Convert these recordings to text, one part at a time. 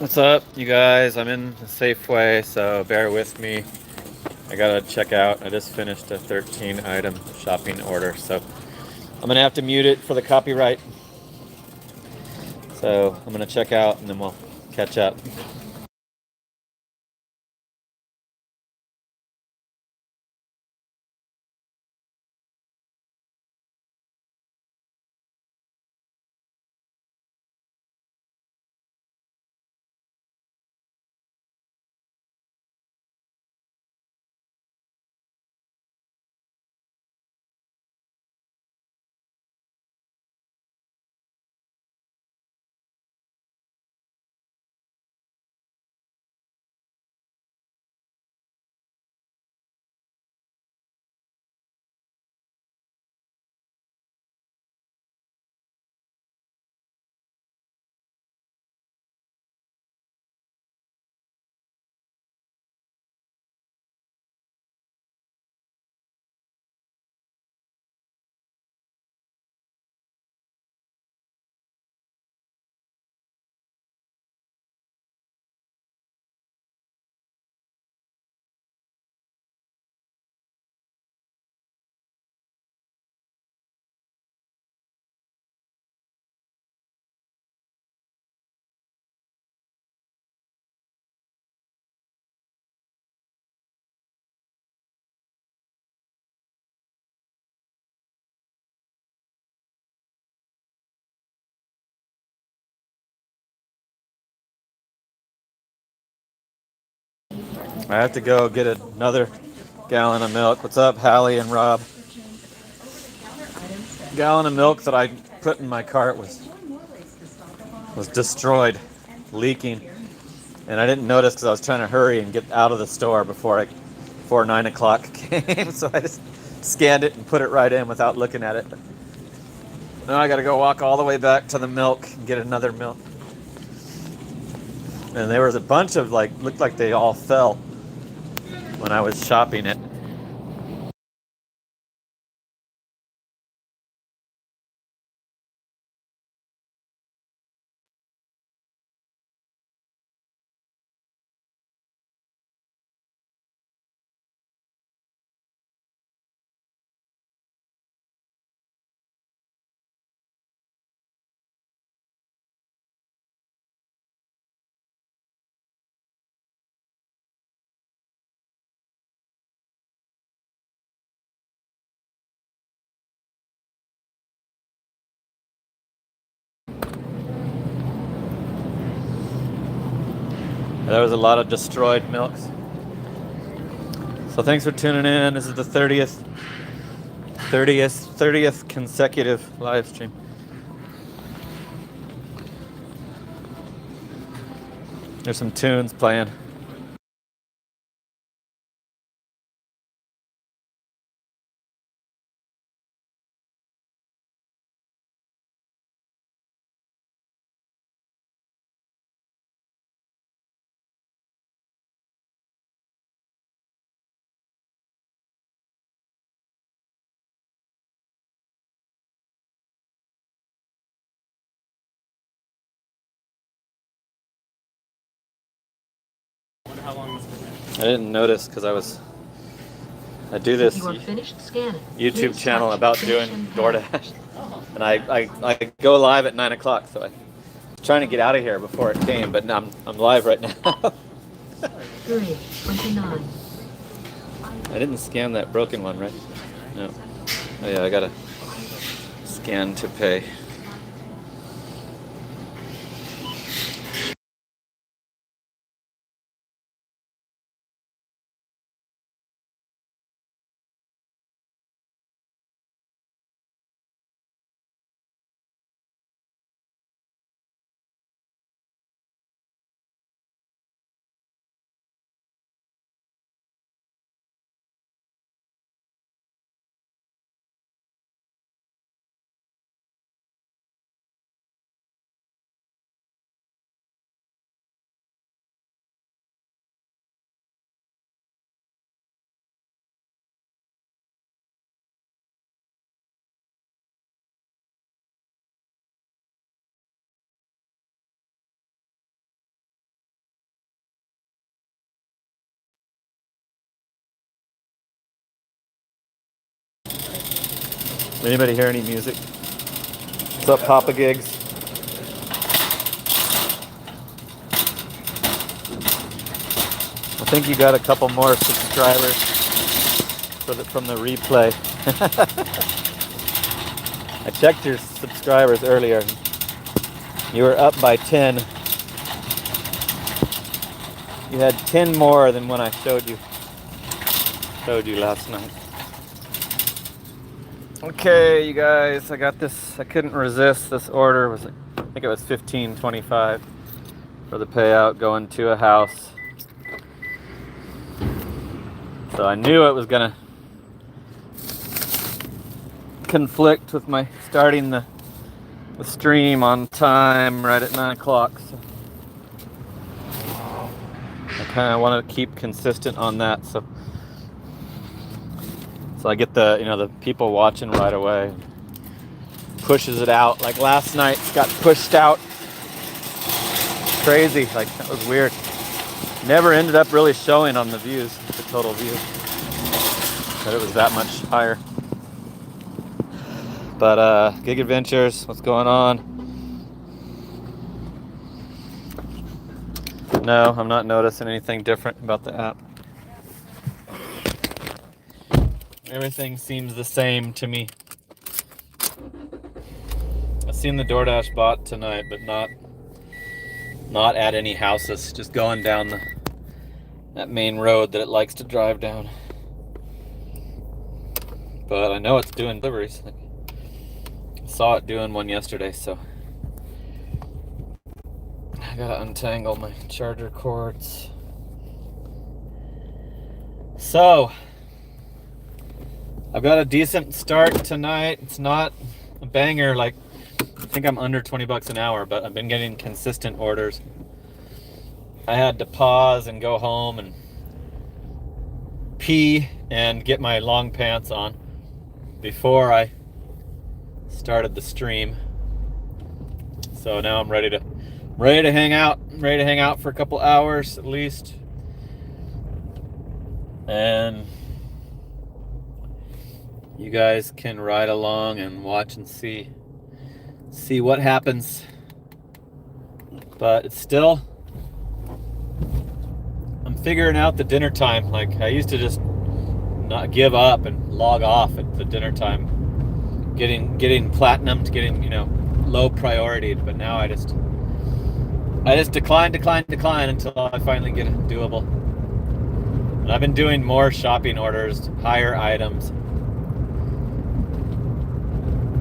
What's up, you guys? I'm in the Safeway, so bear with me. I gotta check out. I just finished a 13 item shopping order, so I'm gonna have to mute it for the copyright. So I'm gonna check out and then we'll catch up. I have to go get another gallon of milk. What's up, Hallie and Rob? Gallon of milk that I put in my cart was destroyed, leaking, and I didn't notice because I was trying to hurry and get out of the store before 9 o'clock came. So I just scanned it and put it right in without looking at it. Now I gotta go walk all the way back to the milk and get another milk. And there was a bunch of looked like they all fell when I was shopping it. There was a lot of destroyed milks. So thanks for tuning in. This is the 30th consecutive live stream. There's some tunes playing. I didn't notice because I do this YouTube channel about doing DoorDash, and I go live at 9 o'clock. So I was trying to get out of here before it came, but now I'm live right now. 3:29. I didn't scan that broken one, right? No. Oh yeah, I gotta scan to pay. Anybody hear any music? What's up, Papa Gigs? I think you got a couple more subscribers from the replay. I checked your subscribers earlier. You were up by 10. You had 10 more than when I showed you last night. Okay, you guys, I got this. I couldn't resist. This order was, I think it was $15.25 for the payout going to a house. So I knew it was gonna conflict with my starting the stream on time right at 9 o'clock. So I kind of want to keep consistent on that. So I get the people watching right away. Pushes it out. Like last night got pushed out. Crazy. Like that was weird. Never ended up really showing on the views, the total views. But it was that much higher. But Gig Adventures, what's going on? No, I'm not noticing anything different about the app. Everything seems the same to me. I've seen the DoorDash bot tonight, but not at any houses, just going down that main road that it likes to drive down. But I know it's doing deliveries. I saw it doing one yesterday, so I gotta untangle my charger cords. So I've got a decent start tonight. It's not a banger, like I think I'm under $20 an hour, but I've been getting consistent orders. I had to pause and go home and pee and get my long pants on before I started the stream. So now I'm ready to hang out for a couple hours at least. And you guys can ride along and watch and see what happens. But it's still, I'm figuring out the dinner time. Like I used to just not give up and log off at the dinner time, getting platinumed, getting low priority. But now I just decline until I finally get it doable. And I've been doing more shopping orders, higher items,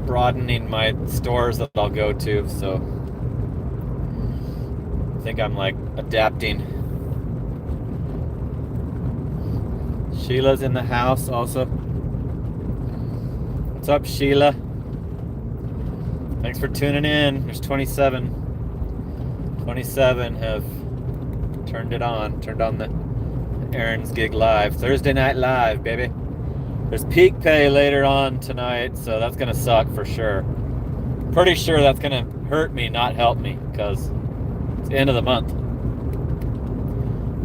broadening my stores that I'll go to. So I think I'm like adapting. Sheila's in the house also. What's up, Sheila? Thanks for tuning in. There's 27 have turned on the Aaron's Gig Live. Thursday Night Live, baby. There's Peak Pay later on tonight, so that's gonna suck for sure. Pretty sure that's gonna hurt me, not help me, because it's the end of the month.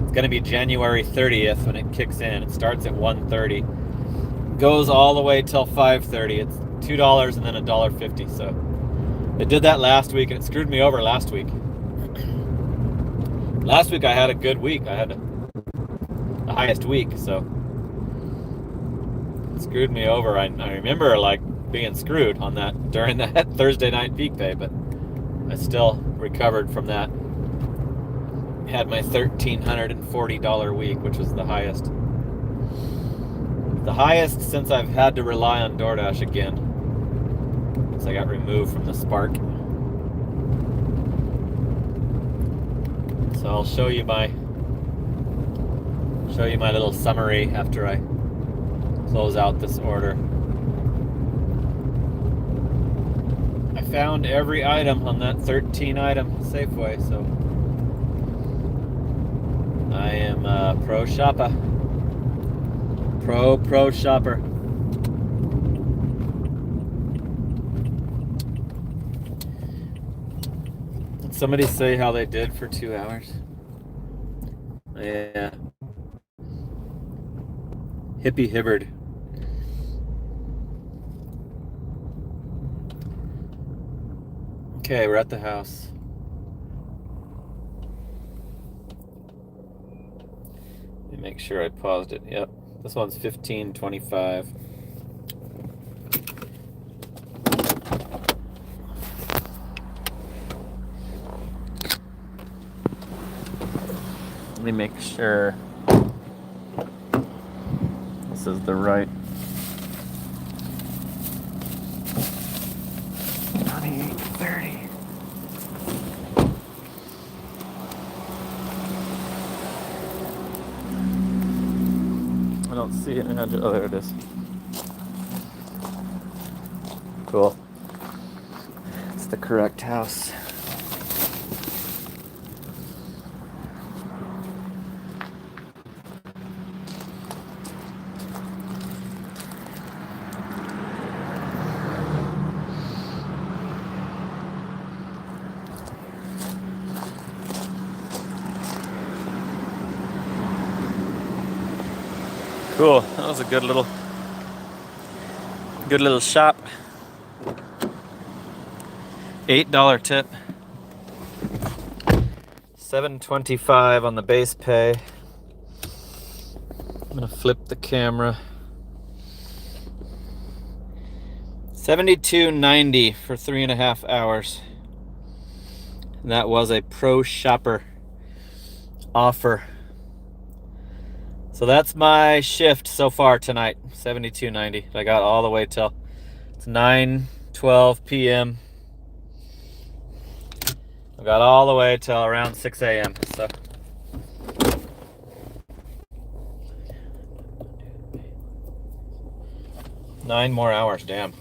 It's gonna be January 30th when it kicks in. It starts at 1:30, goes all the way till 5:30. It's $2 and then $1.50. So it did that last week, and it screwed me over last week. Last week I had a good week. I had the highest week, so it screwed me over. I remember like being screwed on that during that Thursday night Peak Pay, but I still recovered from that. Had my $1,340 week, which was the highest since I've had to rely on DoorDash again, since I got removed from the Spark. So I'll show you my little summary after I close out this order. I found every item on that 13 item Safeway, so I am a pro shopper. Pro shopper. Did somebody say how they did for 2 hours? Yeah. Hippie Hibbard. Okay, we're at the house. Let me make sure I paused it. Yep, this one's 15:25. Let me make sure this is the right 28:30. I don't see it. Oh, there it is. Cool. It's the correct house. Cool. That was a good little shop. $8 tip. $7.25 on the base pay. I'm gonna flip the camera. $72.90 for 3.5 hours. And that was a pro shopper offer. So that's my shift so far tonight, $72.90. I got all the way till it's 9:12 p.m. I got all the way till around 6 a.m. So 9 more hours, damn.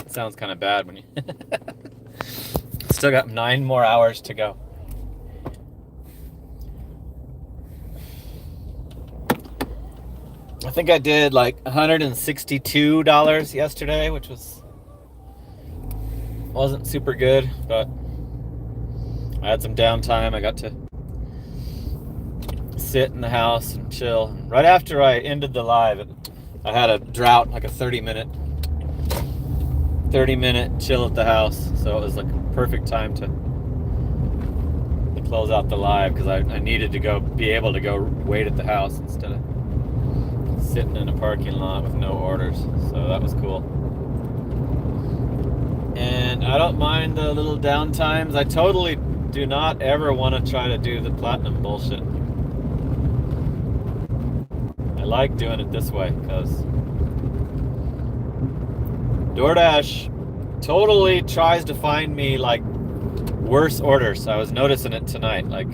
Sounds kind of bad when you still got 9 more hours to go. I think I did like $162 yesterday, which wasn't super good, but I had some downtime. I got to sit in the house and chill. Right after I ended the live, I had a drought, like a 30-minute chill at the house. So it was like a perfect time to close out the live, because I needed to be able to go wait at the house instead of sitting in a parking lot with no orders. So that was cool. And I don't mind the little downtimes. I totally do not ever want to try to do the platinum bullshit. I like doing it this way because DoorDash totally tries to find me like worse orders. I was noticing it tonight. Like,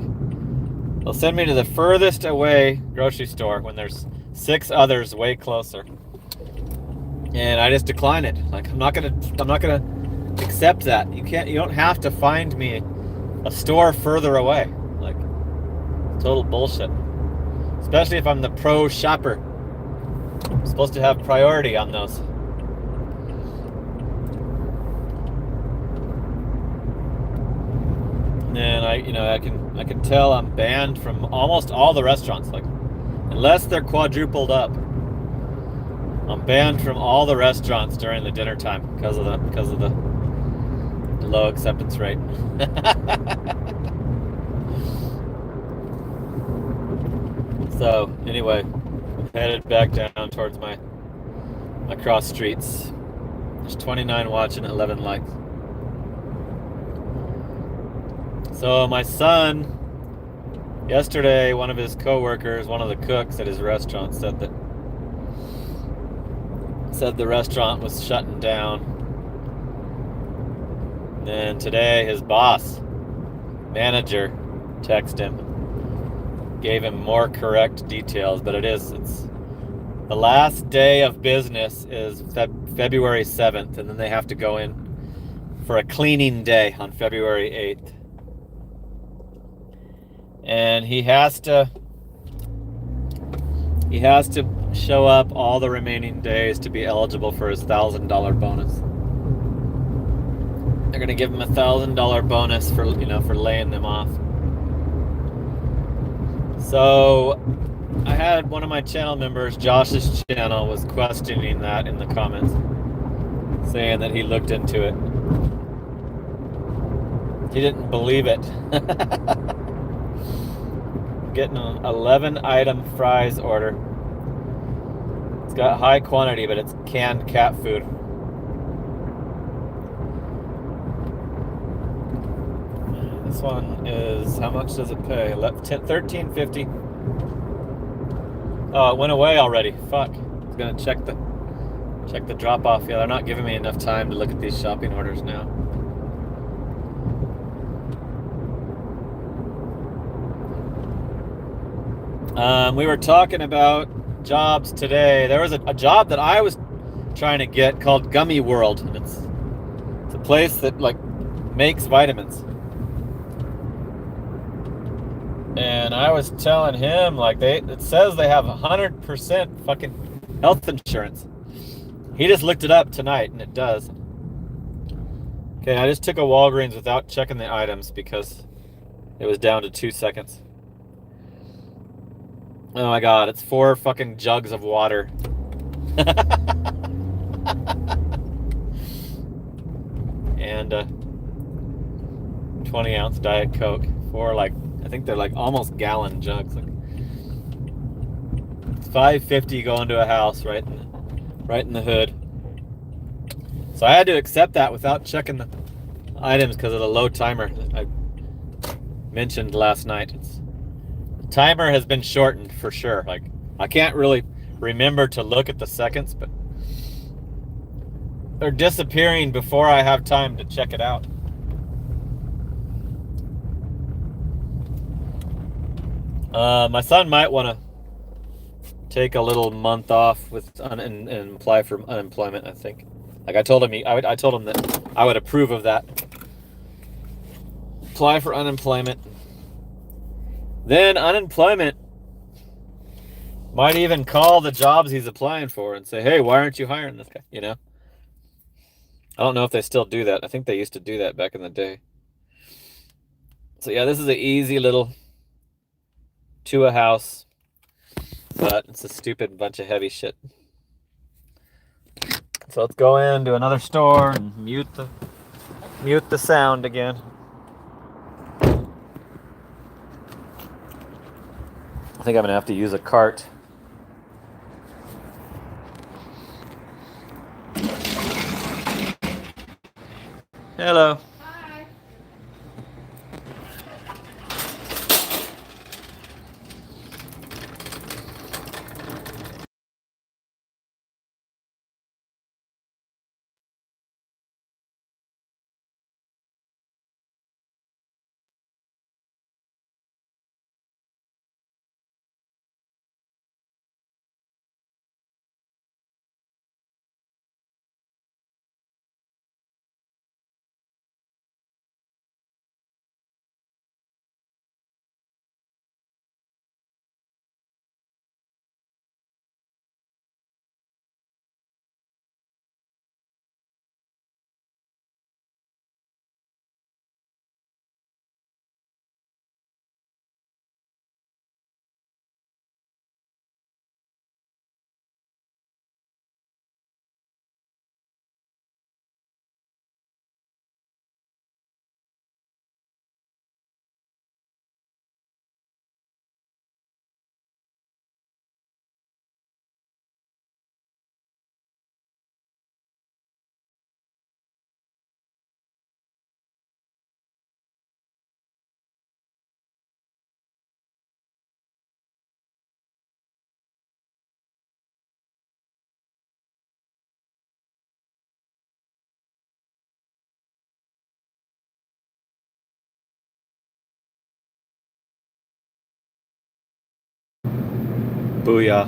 they'll send me to the furthest away grocery store when there's 6 others way closer, and I just decline it. Like, I'm not gonna accept that. You don't have to find me a store further away. Like, total bullshit. Especially if I'm the pro shopper. I'm supposed to have priority on those. And I can tell I'm banned from almost all the restaurants. Like, unless they're quadrupled up, I'm banned from all the restaurants during the dinner time because of the low acceptance rate. So anyway, I'm headed back down towards my cross streets. There's 29 watching, 11 likes. So my son, yesterday, one of his co-workers, one of the cooks at his restaurant, said the restaurant was shutting down. And today his boss, manager, texted him, gave him more correct details, but it's the last day of business is February 7th, and then they have to go in for a cleaning day on February 8th. And he has to show up all the remaining days to be eligible for his $1,000 bonus. They're gonna give him a $1,000 bonus for laying them off. So I had one of my channel members, Josh's channel, was questioning that in the comments, saying that he looked into it. He didn't believe it. Getting an 11 item fries order. It's got high quantity, but it's canned cat food. This one is, how much does it pay? $13.50. Oh, it went away already. Fuck. I was gonna check the drop off. Yeah, they're not giving me enough time to look at these shopping orders now. We were talking about jobs today. There was a job that I was trying to get called Gummy World, and it's a place that like makes vitamins. And I was telling him like it says they have 100% fucking health insurance. He just looked it up tonight, and it does. Okay, I just took a Walgreens without checking the items because it was down to 2 seconds. Oh my god, it's 4 fucking jugs of water. And 20-ounce Diet Coke. 4 like, I think they're like almost gallon jugs. Like, it's $5.50 going to a house right in the hood. So I had to accept that without checking the items because of the low timer that I mentioned last night. The timer has been shortened for sure. Like, I can't really remember to look at the seconds, but they're disappearing before I have time to check it out. My son might want to take a little month off and apply for unemployment. I think. Like I told him, I told him that I would approve of that. Apply for unemployment. Then unemployment might even call the jobs he's applying for and say, "Hey, why aren't you hiring this guy?" You know. I don't know if they still do that. I think they used to do that back in the day. So yeah, this is an easy little to a house, but it's a stupid bunch of heavy shit. So let's go into another store and mute the sound again. I think I'm gonna have to use a cart. Hello. Booyah.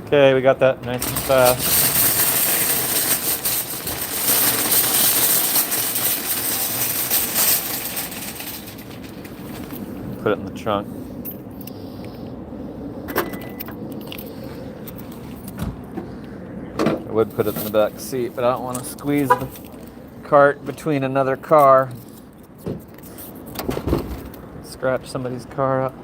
Okay, we got that nice and fast. Put it in the trunk. I would put it in the back seat, but I don't want to squeeze the cart between another car. Scratch somebody's car up.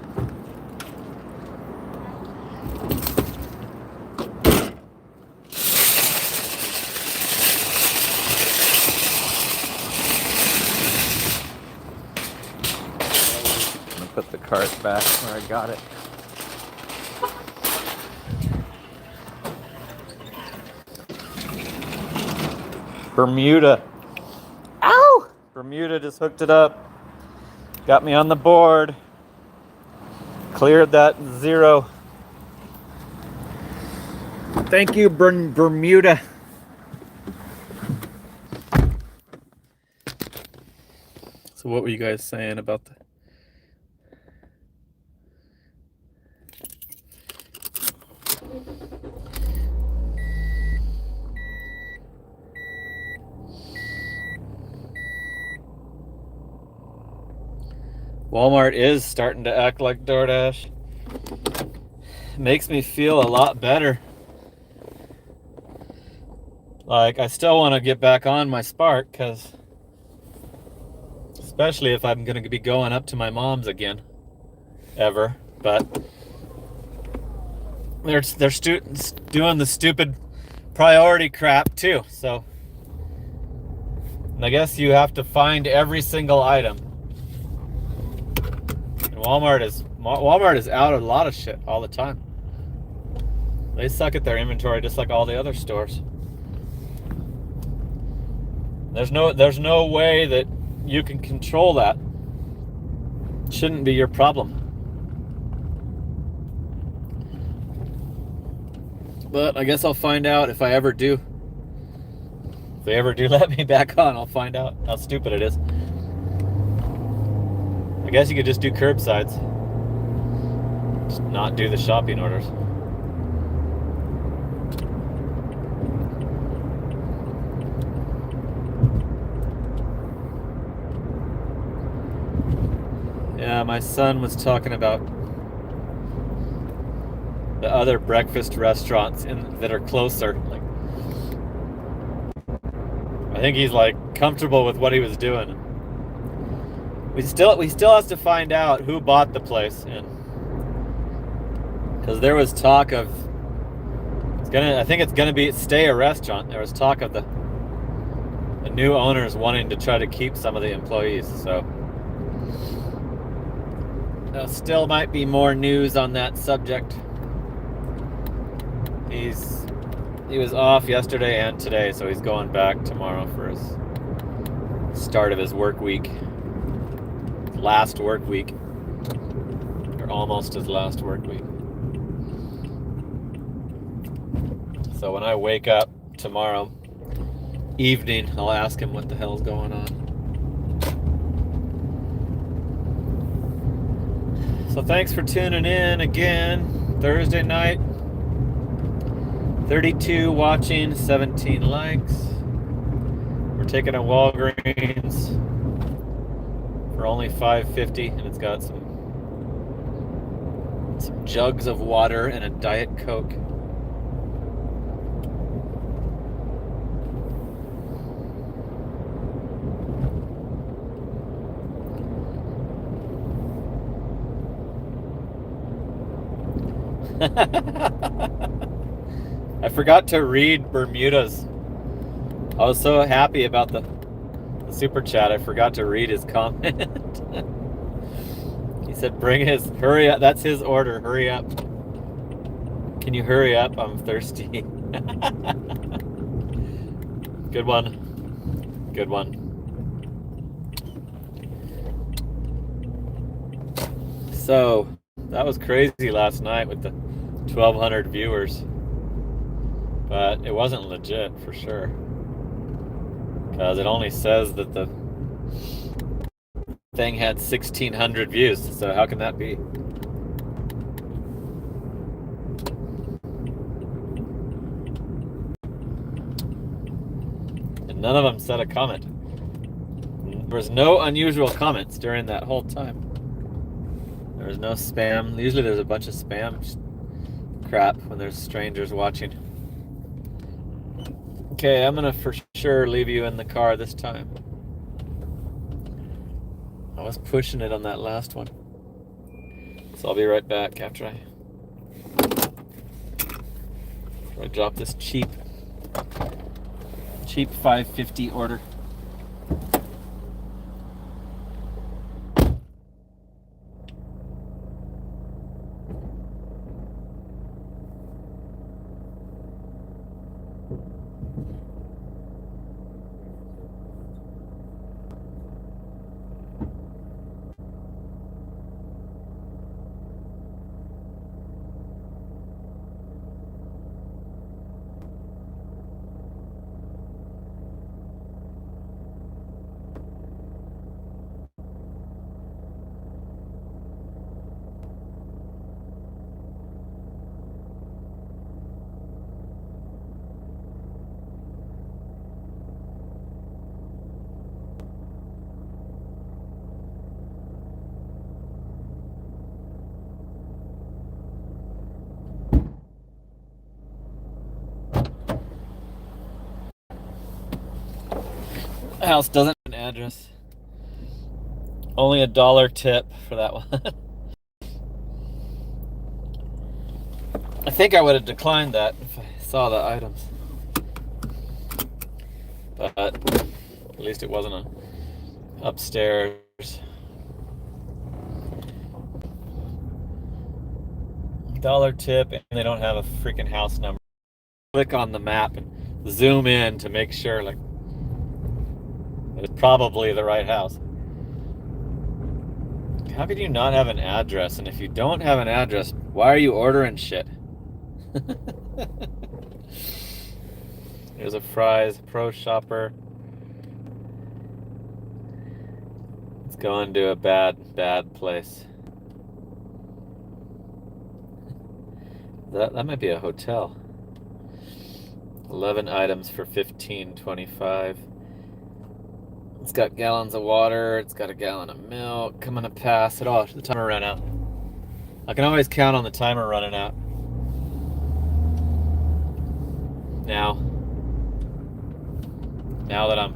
Put the cart back where I got it. Bermuda. Ow! Bermuda just hooked it up. Got me on the board. Cleared that 0. Thank you, Bermuda. So what were you guys saying about the... Walmart is starting to act like DoorDash. Makes me feel a lot better. Like, I still want to get back on my Spark, because especially if I'm going to be going up to my mom's again, ever. But they're doing the stupid priority crap too. So I guess you have to find every single item. And Walmart is out a lot of shit all the time. They suck at their inventory just like all the other stores. There's no way that you can control that. It shouldn't be your problem. But I guess I'll find out if I ever do. If they ever do let me back on, I'll find out how stupid it is. I guess you could just do curbsides. Just not do the shopping orders. Yeah, my son was talking about the other breakfast restaurants that are closer. Like, I think he's like comfortable with what he was doing. We still have to find out who bought the place, and because there was talk of I think it's gonna stay a restaurant. There was talk of the new owners wanting to try to keep some of the employees, so there still might be more news on that subject. He was off yesterday and today, so he's going back tomorrow for his start of his work week. Last work week. Or almost his last work week. So when I wake up tomorrow evening, I'll ask him what the hell's going on. So thanks for tuning in again. Thursday night. 32 watching, 17 likes. We're taking a Walgreens for only $5.50, and it's got some jugs of water and a Diet Coke. I forgot to read Bermuda's. I was so happy about the super chat. I forgot to read his comment. He said, hurry up. That's his order. Hurry up. Can you hurry up? I'm thirsty. Good one. Good one. So, that was crazy last night with the 1,200 viewers. But it wasn't legit for sure. Because it only says that the thing had 1,600 views. So how can that be? none of them said a comment. There was no unusual comments during that whole time. There was no spam. Usually there's a bunch of spam crap when there's strangers watching. Okay, I'm gonna for sure leave you in the car this time. I was pushing it on that last one. So I'll be right back after I drop this cheap $5.50 order. The house doesn't have an address. Only $1 tip for that one. I think I would have declined that if I saw the items. But at least it wasn't upstairs. $1 tip, and they don't have a freaking house number. Click on the map and zoom in to make sure, like, it's probably the right house. How could you not have an address? And if you don't have an address, why are you ordering shit? Here's a Fry's Pro Shopper. Let's go into a bad place. That might be a hotel. 11 items for $15.25. It's got gallons of water. It's got a gallon of milk. I'm gonna pass it off. The timer ran out. I can always count on the timer running out. Now that I'm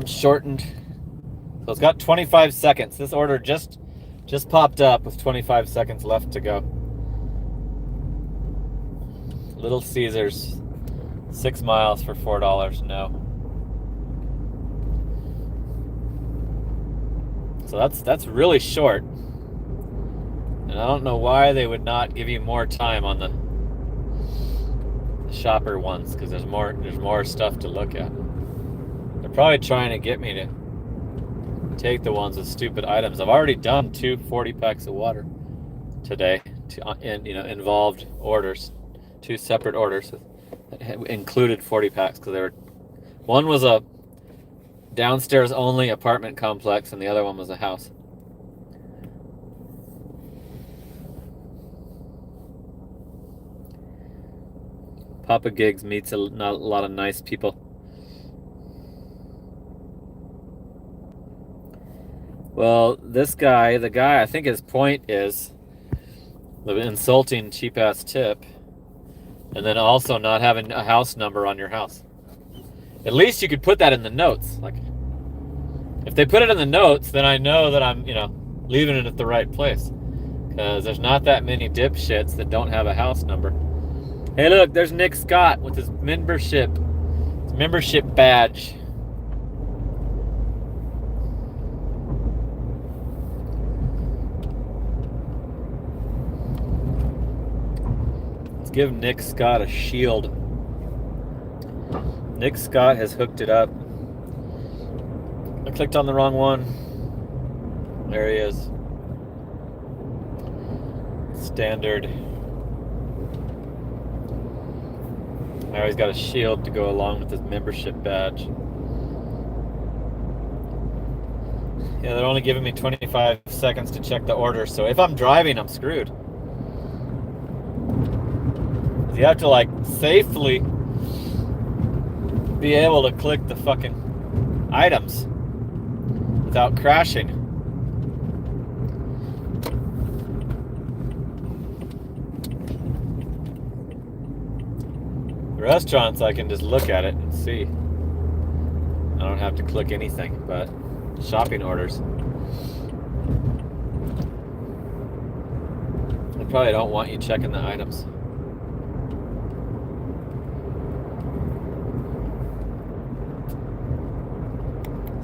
shortened. So it's got 25 seconds. This order just popped up with 25 seconds left to go. Little Caesars, 6 miles for $4. No. So that's really short, and I don't know why they would not give you more time on the shopper ones, because there's more stuff to look at. They're probably trying to get me to take the ones with stupid items. I've already done 2 40-packs of water today, involved orders, 2 separate orders that included 40 packs, because one was a downstairs only apartment complex and the other one was a house. Papa Gigs meets a lot of nice people. Well, this guy, the guy, I think his point is the insulting cheap-ass tip, and then also not having a house number on your house. At least you could put that in the notes. Like, if they put it in the notes, then I know that I'm, leaving it at the right place. Because there's not that many dipshits that don't have a house number. Hey, look, there's Nick Scott with his membership badge. Let's give Nick Scott a shield. Nick Scott has hooked it up. I clicked on the wrong one. There he is. Standard. Now he's got a shield to go along with his membership badge. Yeah, they're only giving me 25 seconds to check the order, so if I'm driving, I'm screwed. You have to, safely be able to click the fucking items without crashing. The restaurants, I can just look at it and see. I don't have to click anything, but shopping orders. They probably don't want you checking the items.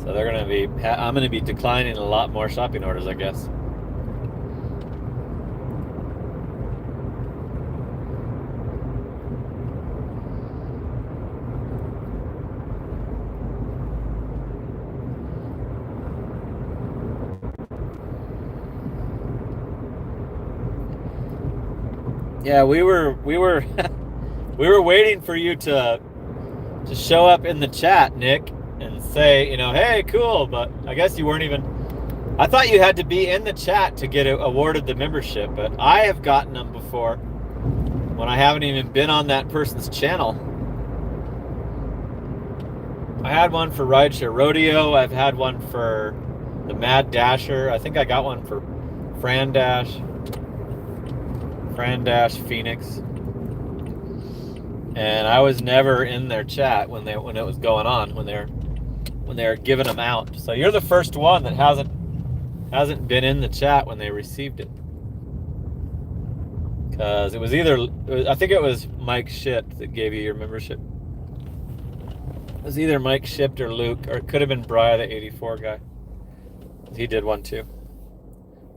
So they're gonna be, I'm gonna be declining a lot more shopping orders, I guess. Yeah, we were we were waiting for you to show up in the chat, Nick, and say, you know, hey, cool, but I guess you weren't even. I thought you had to be in the chat to get awarded the membership, but I have gotten them before when I haven't even been on that person's channel. I had one for Rideshare Rodeo. I've had one for the Mad Dasher. I think I got one for Fran Dash Phoenix. And I was never in their chat when it was going on, when they were giving them out. So you're the first one that hasn't been in the chat when they received it. Because it was I think it was Mike Ship that gave you your membership. It was either Mike Ship or Luke, or it could have been Brian, the 84 guy. He did one too.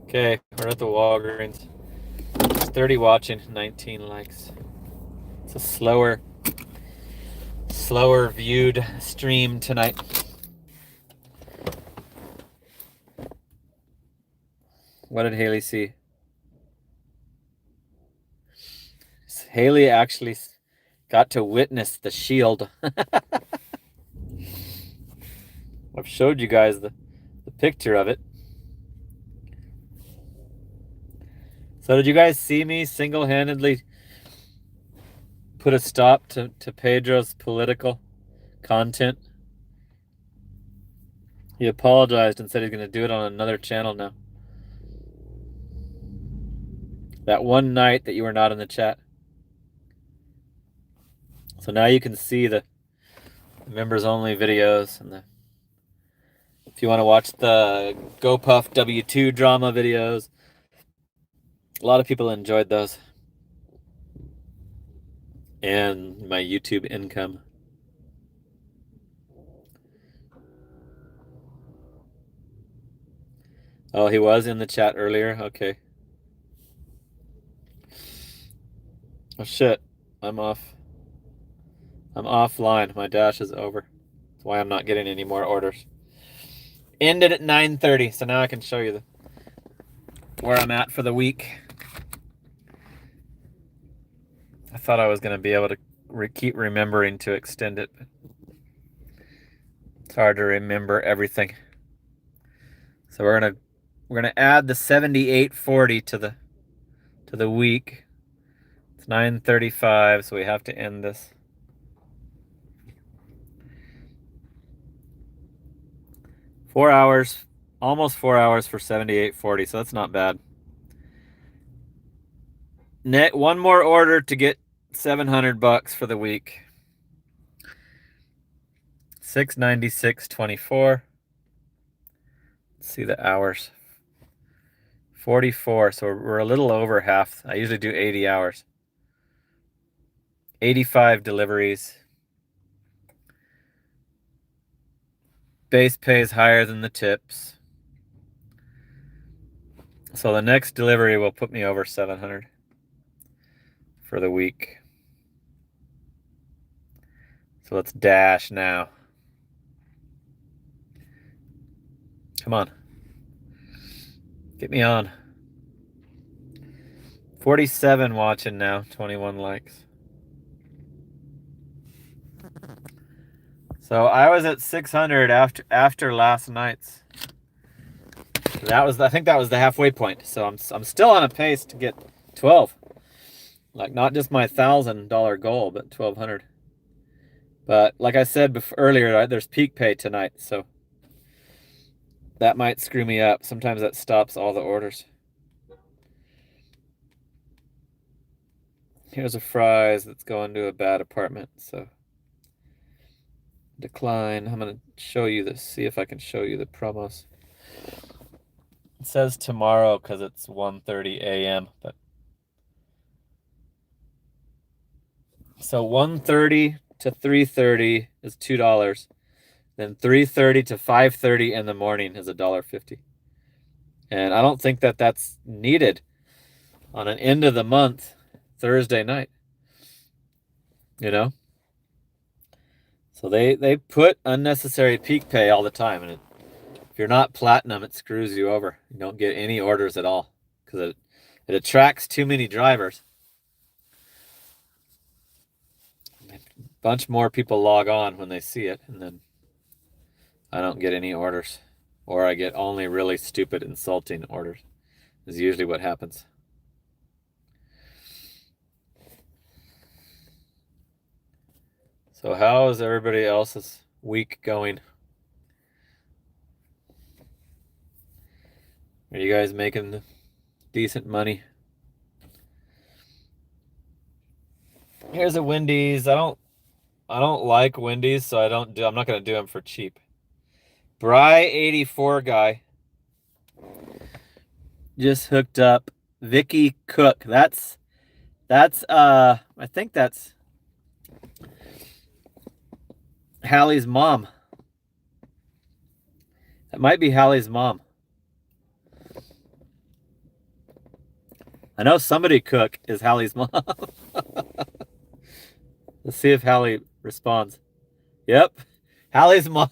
Okay, we're at the Walgreens. 30 watching, 19 likes. It's a slower viewed stream tonight. What did Haley see? Haley actually got to witness the shield. I've showed you guys the picture of it. So did you guys see me single-handedly put a stop to Pedro's political content? He apologized and said he's going to do it on another channel now. That one night that you were not in the chat. So now you can see the members-only videos. And if you want to watch the GoPuff W2 drama videos, a lot of people enjoyed those. And my YouTube income. Oh, he was in the chat earlier? Okay. Oh shit, I'm off. I'm offline. My dash is over. That's why I'm not getting any more orders. Ended at 9:30, so now I can show you where I'm at for the week. I thought I was going to be able to keep remembering to extend it, but it's hard to remember everything. So we're gonna add the 78.40 to the week. It's 9:35, so we have to end this. Almost 4 hours for 78.40, so that's not bad. One more order to get $700 for the week. 696.24. Let's see the hours. 44, so we're a little over half. I usually do 80 hours. 85 deliveries. Base pay is higher than the tips. So the next delivery will put me over 700 for the week. So let's dash now. Come on. Get me on. 47 watching now, 21 likes. So I was at 600 after last night's. I think that was the halfway point. So I'm still on a pace to get 12. Like not just my $1,000 goal, but 1,200. But like I said earlier, there's peak pay tonight, so that might screw me up. Sometimes that stops all the orders. Here's a fries that's going to a bad apartment, so decline. I'm going to show you this, see if I can show you the promos. It says tomorrow because it's 1:30 a.m., but so 1:30 to 3:30 is $2. Then 3:30 to 5:30 in the morning is $1.50. And I don't think that that's needed on an end of the month Thursday night. You know? So they put unnecessary peak pay all the time, and if you're not platinum, it screws you over. You don't get any orders at all because it attracts too many drivers. A bunch more people log on when they see it, and then I don't get any orders, or I get only really stupid, insulting orders. Is usually what happens. So how is everybody else's week going? Are you guys making decent money? Here's a Wendy's. I don't like Wendy's, so I'm not gonna do them for cheap. Bry84 guy just hooked up Vicky Cook. That's I think that's Hallie's mom. That might be Hallie's mom. I know somebody Cook is Hallie's mom. Let's see if Hallie responds. Yep. Hallie's mom.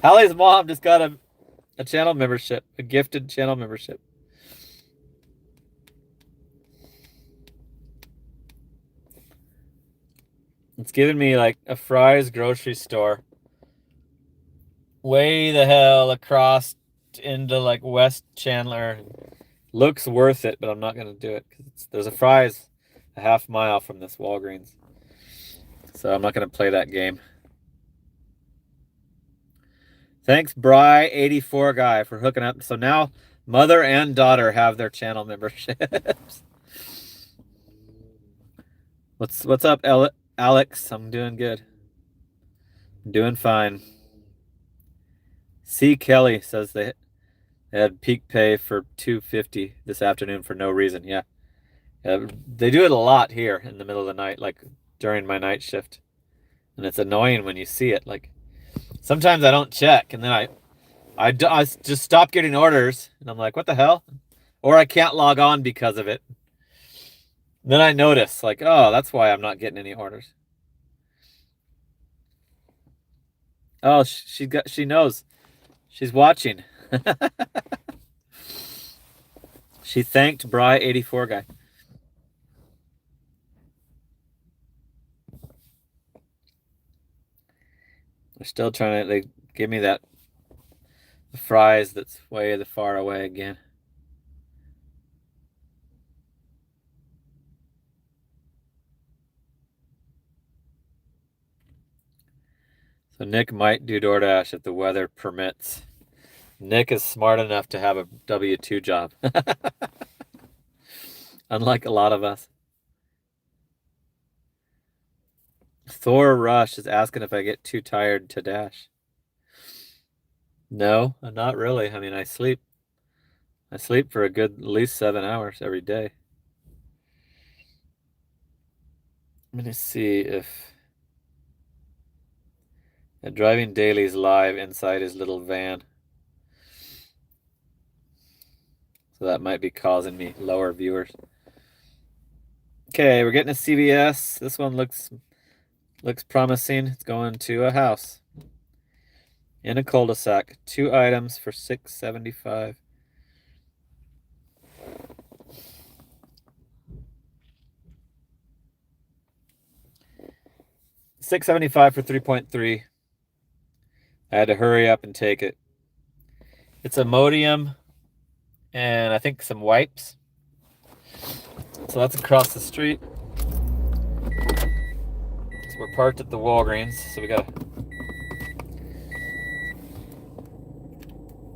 Hallie's mom just got a channel membership, a gifted channel membership. It's giving me like a Fry's grocery store way the hell across into like West Chandler. Looks worth it, but I'm not going to do it because there's a Fry's a half mile from this Walgreens. So I'm not going to play that game. Thanks, Bry84 guy, for hooking up. So now mother and daughter have their channel memberships. What's up, Alex? I'm doing good. I'm doing fine. C. Kelly says they had peak pay for $2.50 this afternoon for no reason. Yeah. They do it a lot here in the middle of the night, like during my night shift. And it's annoying when you see it. Like sometimes I don't check, and then I just stop getting orders, and I'm like, what the hell? Or I can't log on because of it. Then I notice, like, oh, that's why I'm not getting any orders. Oh, she knows. She's watching. She thanked Bry84 guy. They're still trying to, they give me that Fry's that's way the far away again. So Nick might do DoorDash if the weather permits. Nick is smart enough to have a W-2 job. Unlike a lot of us. Thor Rush is asking if I get too tired to dash. No, not really. I mean, I sleep for a good at least 7 hours every day. I'm gonna see if Driving Daily's live inside his little van. So that might be causing me lower viewers. Okay, we're getting a CVS. This one looks promising. It's going to a house in a cul-de-sac. 2 items for $6.75. $6.75 for 3.3. I had to hurry up and take it. It's Imodium and I think some wipes. So that's across the street. we're parked at the Walgreens, so we gotta...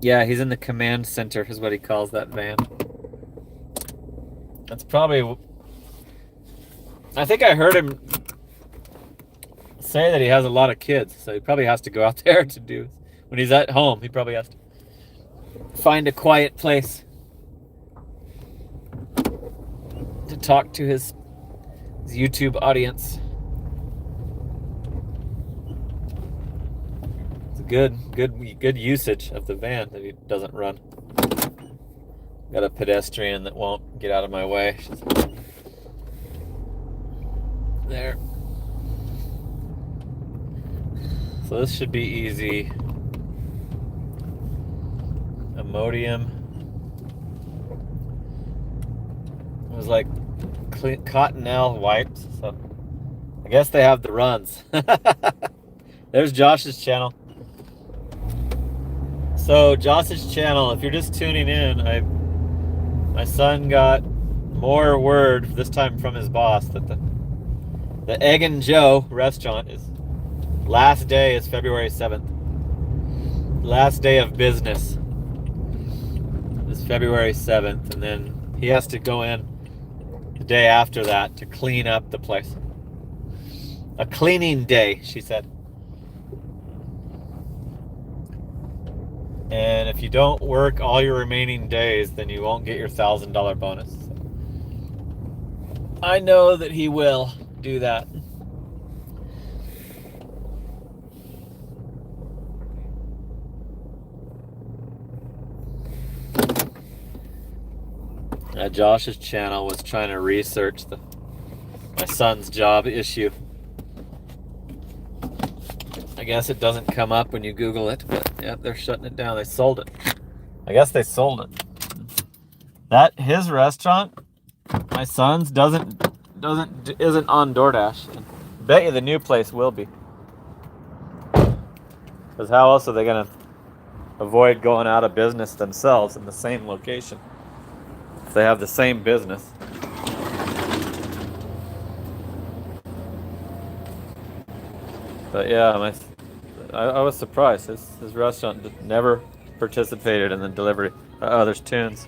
Yeah, he's in the command center, is what he calls that van. That's probably... I think I heard him say that he has a lot of kids, so he probably has to go out there to do... When he's at home, he probably has to find a quiet place to talk to his YouTube audience. It's a good usage of the van that he doesn't run. Got a pedestrian that won't get out of my way. She's there. So this should be easy. Imodium. It was like Cottonelle wipes, so I guess they have the runs. There's Josh's channel. So Josh's channel, if you're just tuning in, my son got more word this time from his boss that the Egg and Joe restaurant is last day is February 7th. Last day of business is February 7th, and then he has to go in the day after that to clean up the place. A cleaning day, she said. And if you don't work all your remaining days, then you won't get your $1,000 bonus. So I know that he will do that. Josh's channel was trying to research my son's job issue. I guess it doesn't come up when you Google it, but yeah, they're shutting it down. They sold it. I guess they sold it. His restaurant, my son's, isn't on DoorDash. I bet you the new place will be. Because how else are they gonna avoid going out of business themselves in the same location? If they have the same business. But yeah, I was surprised. His restaurant never participated in the delivery. Oh, there's tunes.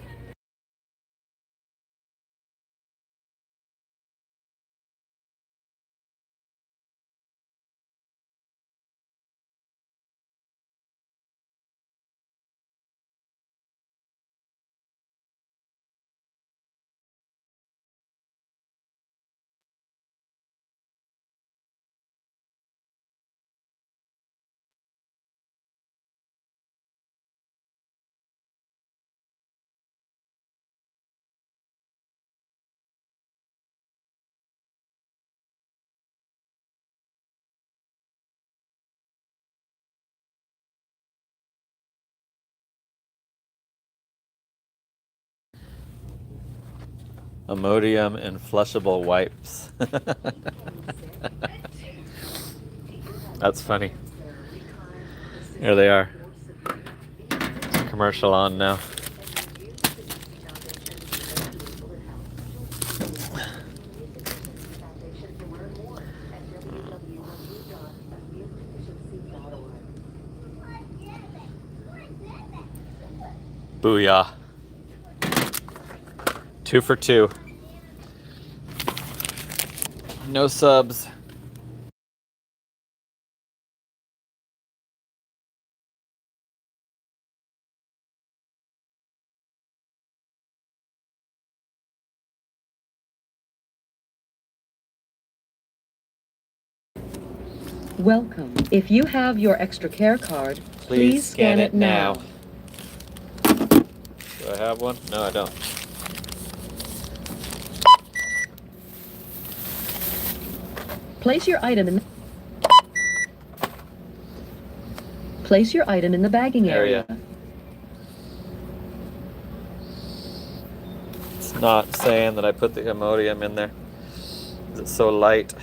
Imodium and flushable wipes. That's funny. Here they are. Commercial on now. Booyah. 2 for 2. No subs. Welcome. If you have your extra care card, please scan it now. Do I have one? No, I don't. Place your item in the bagging area. It's not saying that I put the Imodium in there. It's so light.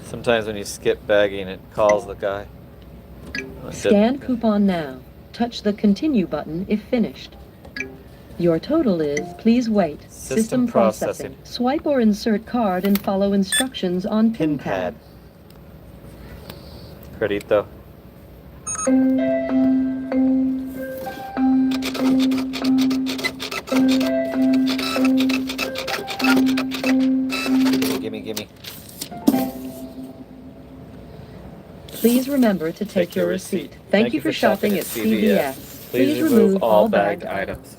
Sometimes when you skip bagging, it calls the guy. Scan coupon now. Touch the continue button if finished. Your total is, please wait. System processing. Swipe or insert card and follow instructions on pin pad. Credito. Gimme. Please remember to take your receipt. Thank you for shopping at CVS. Please remove all bagged items.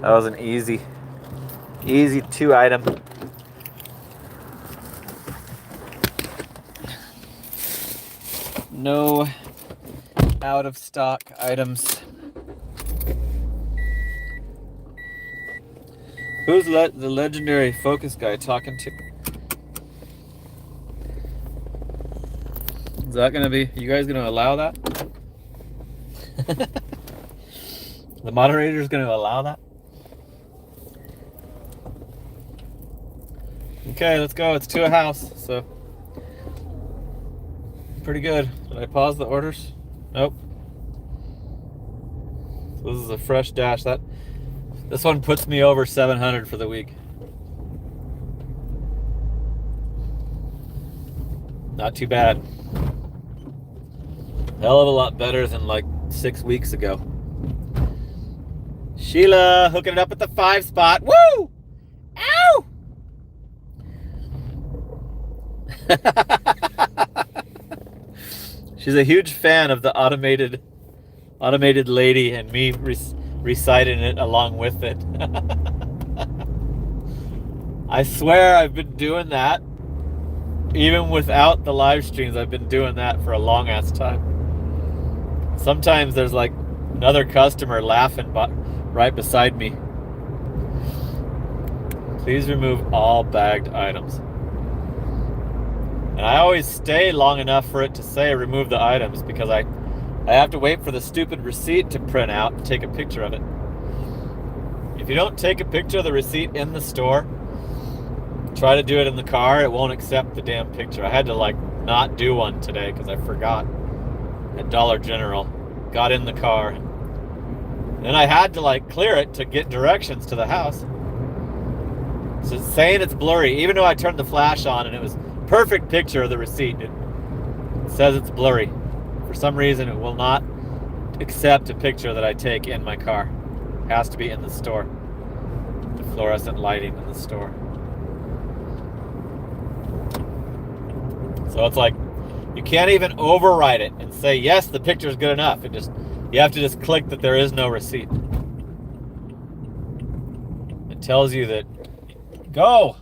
That was an easy 2-item. No out of stock items. Who's the legendary focus guy talking to? Is that gonna be, you guys gonna allow that? The moderator's gonna allow that? Okay, let's go. It's to a house, so pretty good. Did I pause the orders? Nope. So this is a fresh dash. This one puts me over 700 for the week. Not too bad. Hell of a lot better than like 6 weeks ago. Sheila hooking it up at the 5 spot. Woo! Ow! She's a huge fan of the automated lady and me reciting it along with it. I swear I've been doing that. Even without the live streams, I've been doing that for a long ass time. Sometimes there's like another customer laughing right beside me. Please remove all bagged items. And I always stay long enough for it to say remove the items because I have to wait for the stupid receipt to print out and take a picture of it. If you don't take a picture of the receipt in the store, try to do it in the car, it won't accept the damn picture. I had to like not do one today because I forgot at Dollar General. Got in the car. Then I had to like clear it to get directions to the house. So it's saying it's blurry, even though I turned the flash on and it was perfect picture of the receipt. It says it's blurry. For some reason, it will not accept a picture that I take in my car. It has to be in the store. The fluorescent lighting in the store. So it's like, you can't even override it and say, yes, the picture is good enough. You have to just click that there is no receipt. It tells you that, go.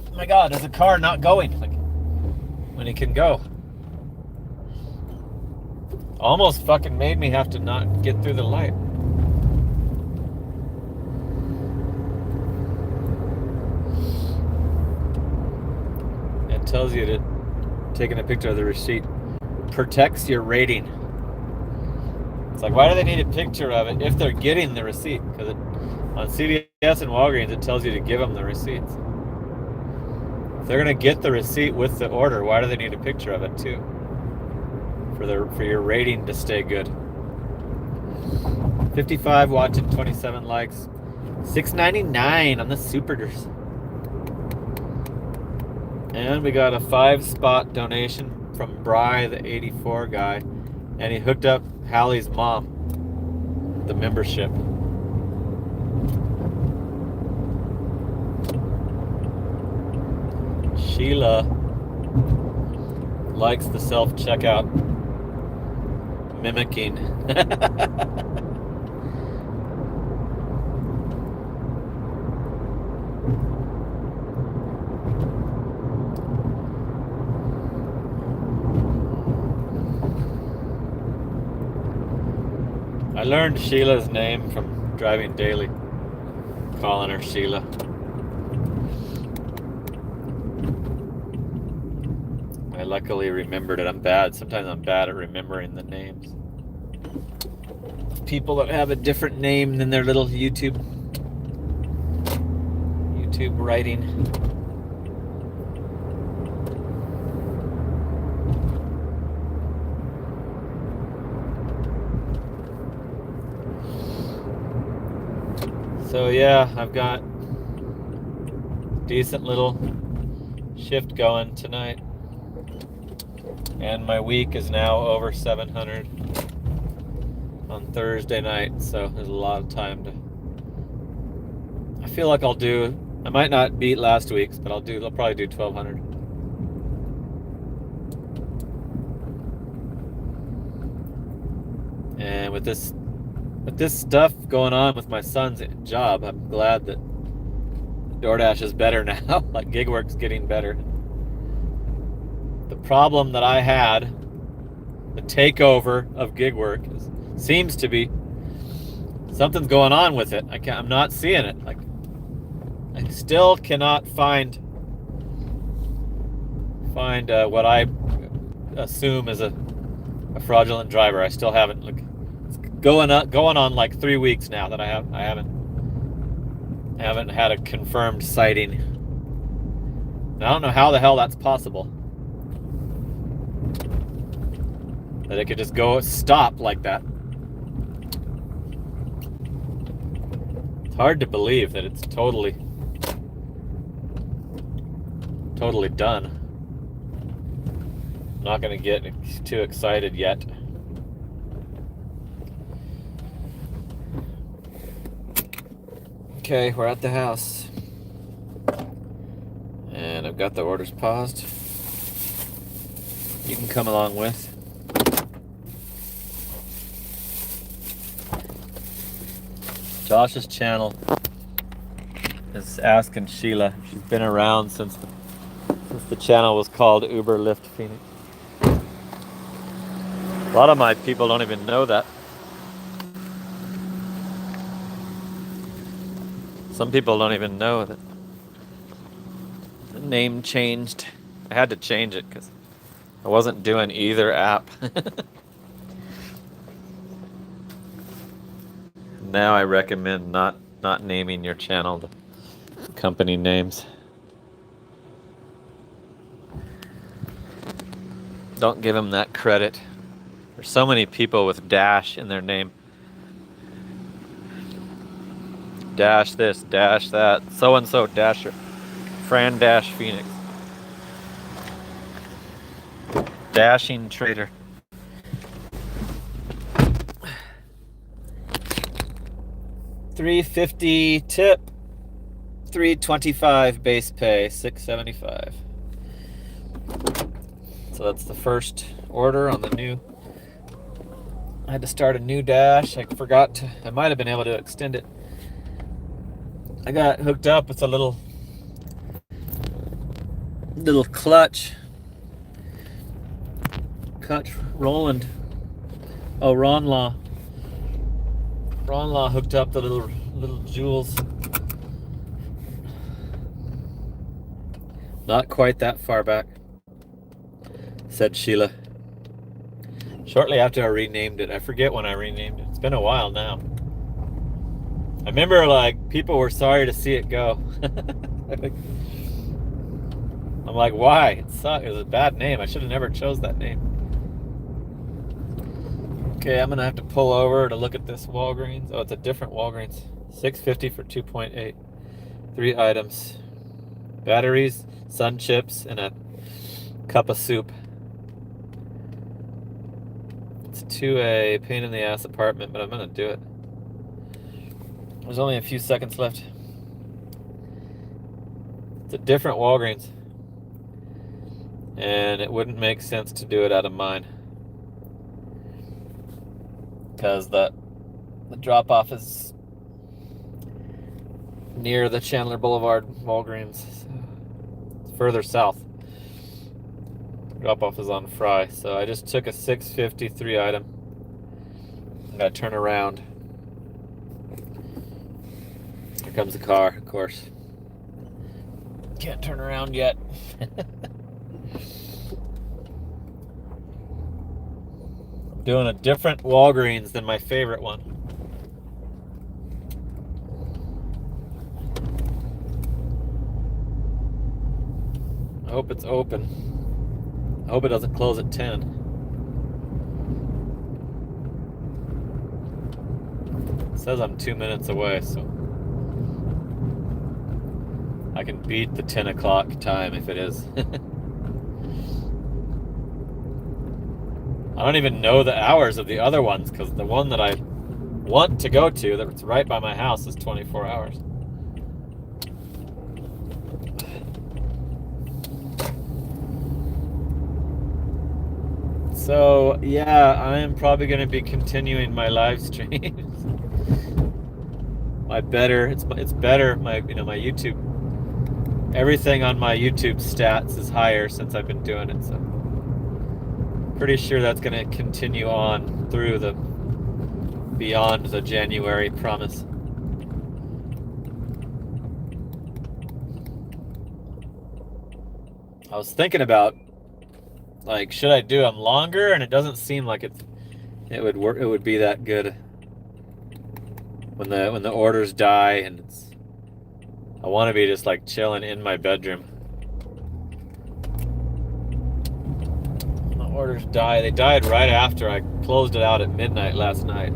Oh my God, there's a car not going like when it can go. Almost fucking made me have to not get through the light. It tells you that taking a picture of the receipt protects your rating. It's like, why do they need a picture of it if they're getting the receipt? Because on CVS and Walgreens, it tells you to give them the receipts. If they're gonna get the receipt with the order, why do they need a picture of it too? For your rating to stay good. 55 watching, 27 likes, $6.99 on the Superders. And we got a 5-spot donation from Bry, the 84 guy, and he hooked up Hallie's mom, the membership. Sheila likes the self-checkout mimicking. I learned Sheila's name from driving daily, calling her Sheila. I luckily remembered it. Sometimes I'm bad at remembering the names. People that have a different name than their little YouTube writing. So yeah, I've got decent little shift going tonight, and my week is now over 700 on Thursday night, so there's a lot of time to. I feel like I might not beat last week's, but I'll probably do 1200. And with this stuff going on with my son's job, I'm glad that DoorDash is better now. Like GigWorks getting better. The problem that I had, the takeover of GigWorks, seems to be something's going on with it. I'm not seeing it. Like, I still cannot find what I assume is a fraudulent driver. I still haven't. Like, it's going on like 3 weeks now that I haven't had a confirmed sighting. And I don't know how the hell that's possible. That it could just stop like that. It's hard to believe that it's totally done. I'm not going to get too excited yet. Okay, we're at the house. And I've got the orders paused. You can come along with. Josh's channel is Asking Sheila. She's been around since the channel was called Uber Lyft Phoenix. A lot of my people don't even know that. Some people don't even know that the name changed. I had to change it because I wasn't doing either app. Now I recommend not naming your channel the company names. Don't give them that credit. There's so many people with dash in their name. Dash this, dash that, so-and-so dasher. Fran Dash Phoenix. Dashing trader. $3.50 tip, $3.25 base pay, $6.75. So that's the first order on the new. I had to start a new dash. I might have been able to extend it. I got hooked up with a little clutch Roland. Oh, Ron Law hooked up the little jewels. Not quite that far back, said Sheila. Shortly after I renamed it. I forget when I renamed it. It's been a while now. I remember, like, people were sorry to see it go. I'm like, why? It sucked. It was a bad name. I should have never chose that name. Okay, I'm gonna have to pull over to look at this Walgreens. Oh, it's a different Walgreens. $6.50 for 2.8. 3 items. Batteries, sun chips, and a cup of soup. It's to a pain in the ass apartment, but I'm gonna do it. There's only a few seconds left. It's a different Walgreens. And it wouldn't make sense to do it out of mine. Because the drop-off is near the Chandler Boulevard Walgreens. It's further south. Drop-off is on Fry. So I just took a $6.50 3 item. I gotta turn around. Here comes the car, of course. Can't turn around yet. I'm doing a different Walgreens than my favorite one. I hope it's open. I hope it doesn't close at 10. It says I'm 2 minutes away, so I can beat the 10 o'clock time if it is. I don't even know the hours of the other ones, because the one that I want to go to that's right by my house is 24 hours. So yeah, I am probably going to be continuing my live streams. It's better. My my YouTube, everything on my YouTube stats is higher since I've been doing it. So pretty sure that's going to continue on through the beyond the January promise. I was thinking about, like, should I do them longer? And it doesn't seem like it would work. It would be that good when the orders die, and I want to be just like chilling in my bedroom. When the orders die. They died right after I closed it out at midnight last night.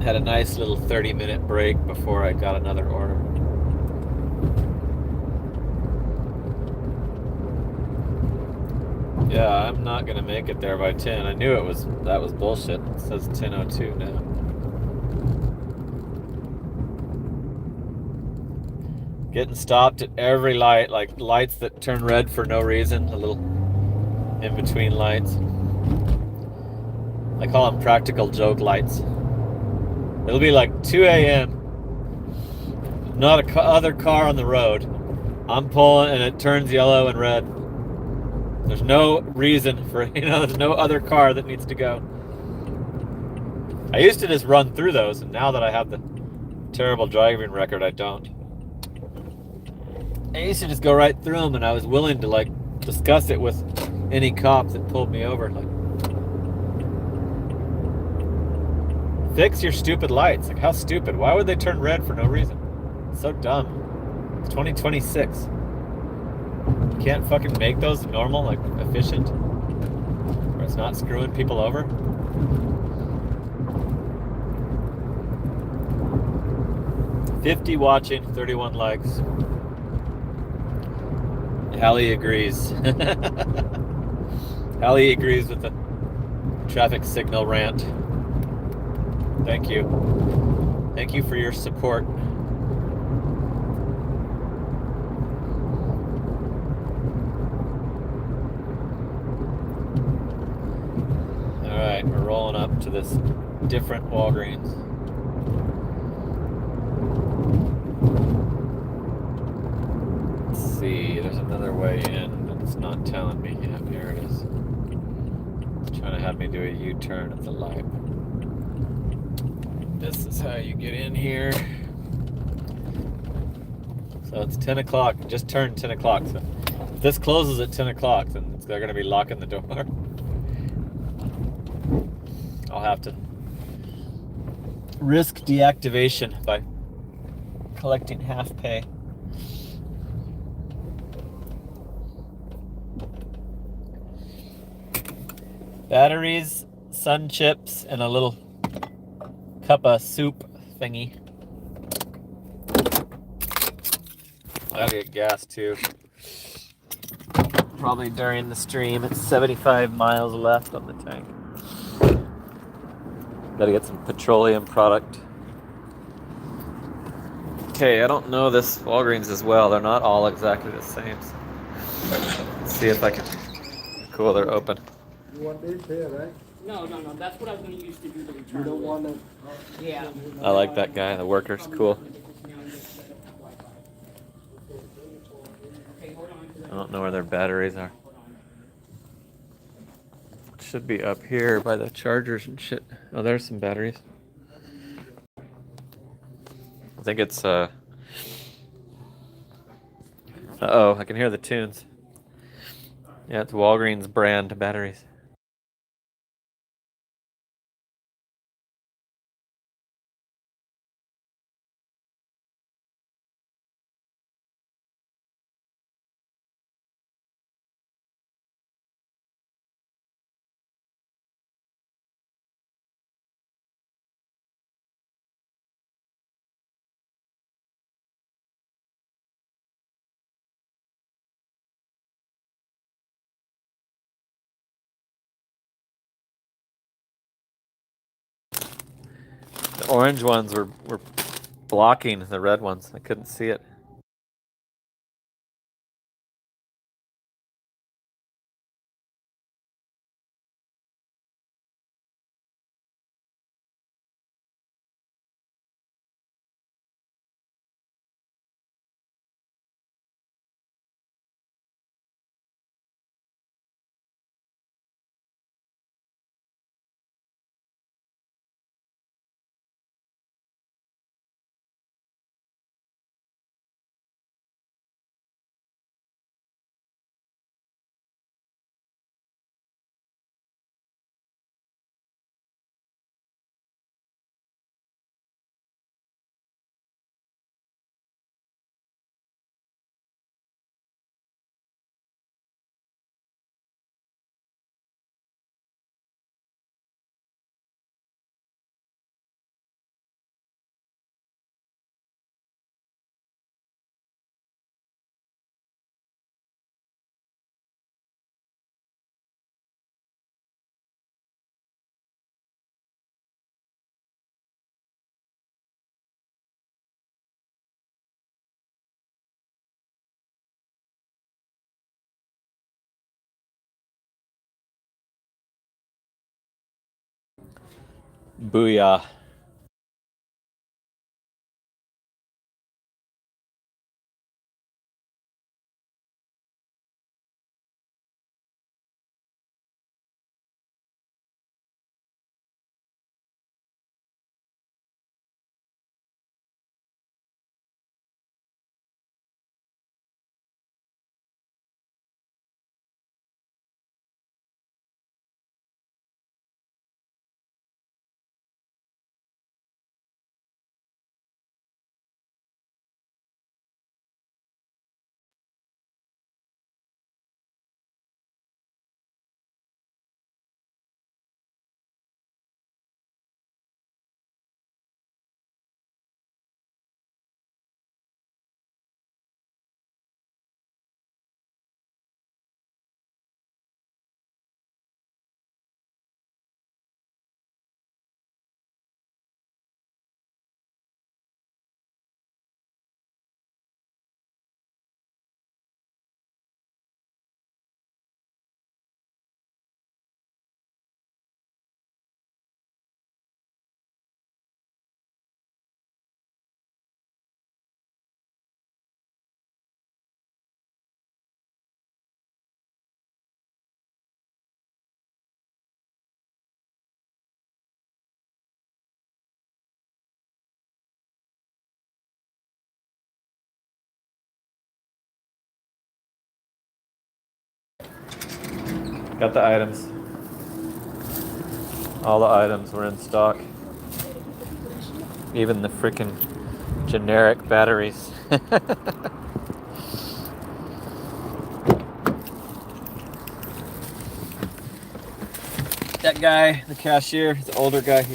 Had a nice little 30-minute break before I got another order. Yeah, I'm not gonna make it there by 10. I knew that was bullshit. It says 10:02 now. Getting stopped at every light, like lights that turn red for no reason, the little in-between lights. I call them practical joke lights. It'll be like 2 a.m. Not a other car on the road. I'm pulling and it turns yellow and red. There's no reason for, there's no other car that needs to go. I used to just run through those, and now that I have the terrible driving record, I don't. I used to just go right through them, and I was willing to, like, discuss it with any cop that pulled me over. Like, fix your stupid lights. Like, how stupid? Why would they turn red for no reason? It's so dumb. It's 2026. You can't fucking make those normal, like, efficient, where it's not screwing people over. "50 watching, 31 likes. Hallie agrees. Hallie agrees with the traffic signal rant. Thank you. Thank you for your support. Alright, we're rolling up to this different Walgreens. Let's see, there's another way in, but it's not telling me yet. Here it is. It's trying to have me do a U-turn at the light. This is how you get in here. So it's 10 o'clock. It just turned 10 o'clock. So if this closes at 10 o'clock, then they're going to be locking the door. I'll have to risk deactivation by collecting half pay. Batteries, sun chips, and a little cup of soup thingy. I gotta get gas too. Probably during the stream. It's 75 miles left on the tank. Gotta get some petroleum product. Okay, I don't know this Walgreens as well. They're not all exactly the same. So let's see if I can. Cool, they're open. You want this here, right? No. That's what I was going to use to do the return. You don't want it? Yeah. I like that guy. The worker's cool. Okay, hold on. I don't know where their batteries are. It should be up here by the chargers and shit. Oh, there's some batteries. I think it's uh-oh, I can hear the tunes. Yeah, it's Walgreens brand batteries. orange ones were blocking the red ones. I couldn't see it. Booyah. Got the items. All the items were in stock. Even the freaking generic batteries. That guy, the cashier, the older guy,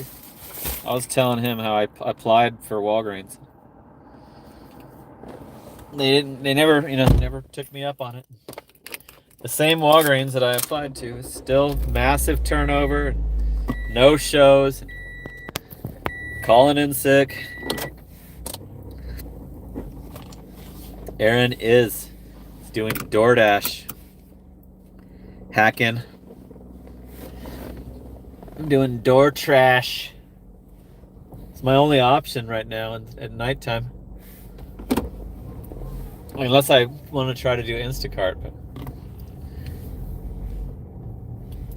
I was telling him how I applied for Walgreens. They never took me up on it. The same Walgreens that I applied to is still massive turnover, no shows, calling in sick. Aaron is doing DoorDash, hacking. I'm doing door trash. It's my only option right now at nighttime. Unless I want to try to do Instacart, but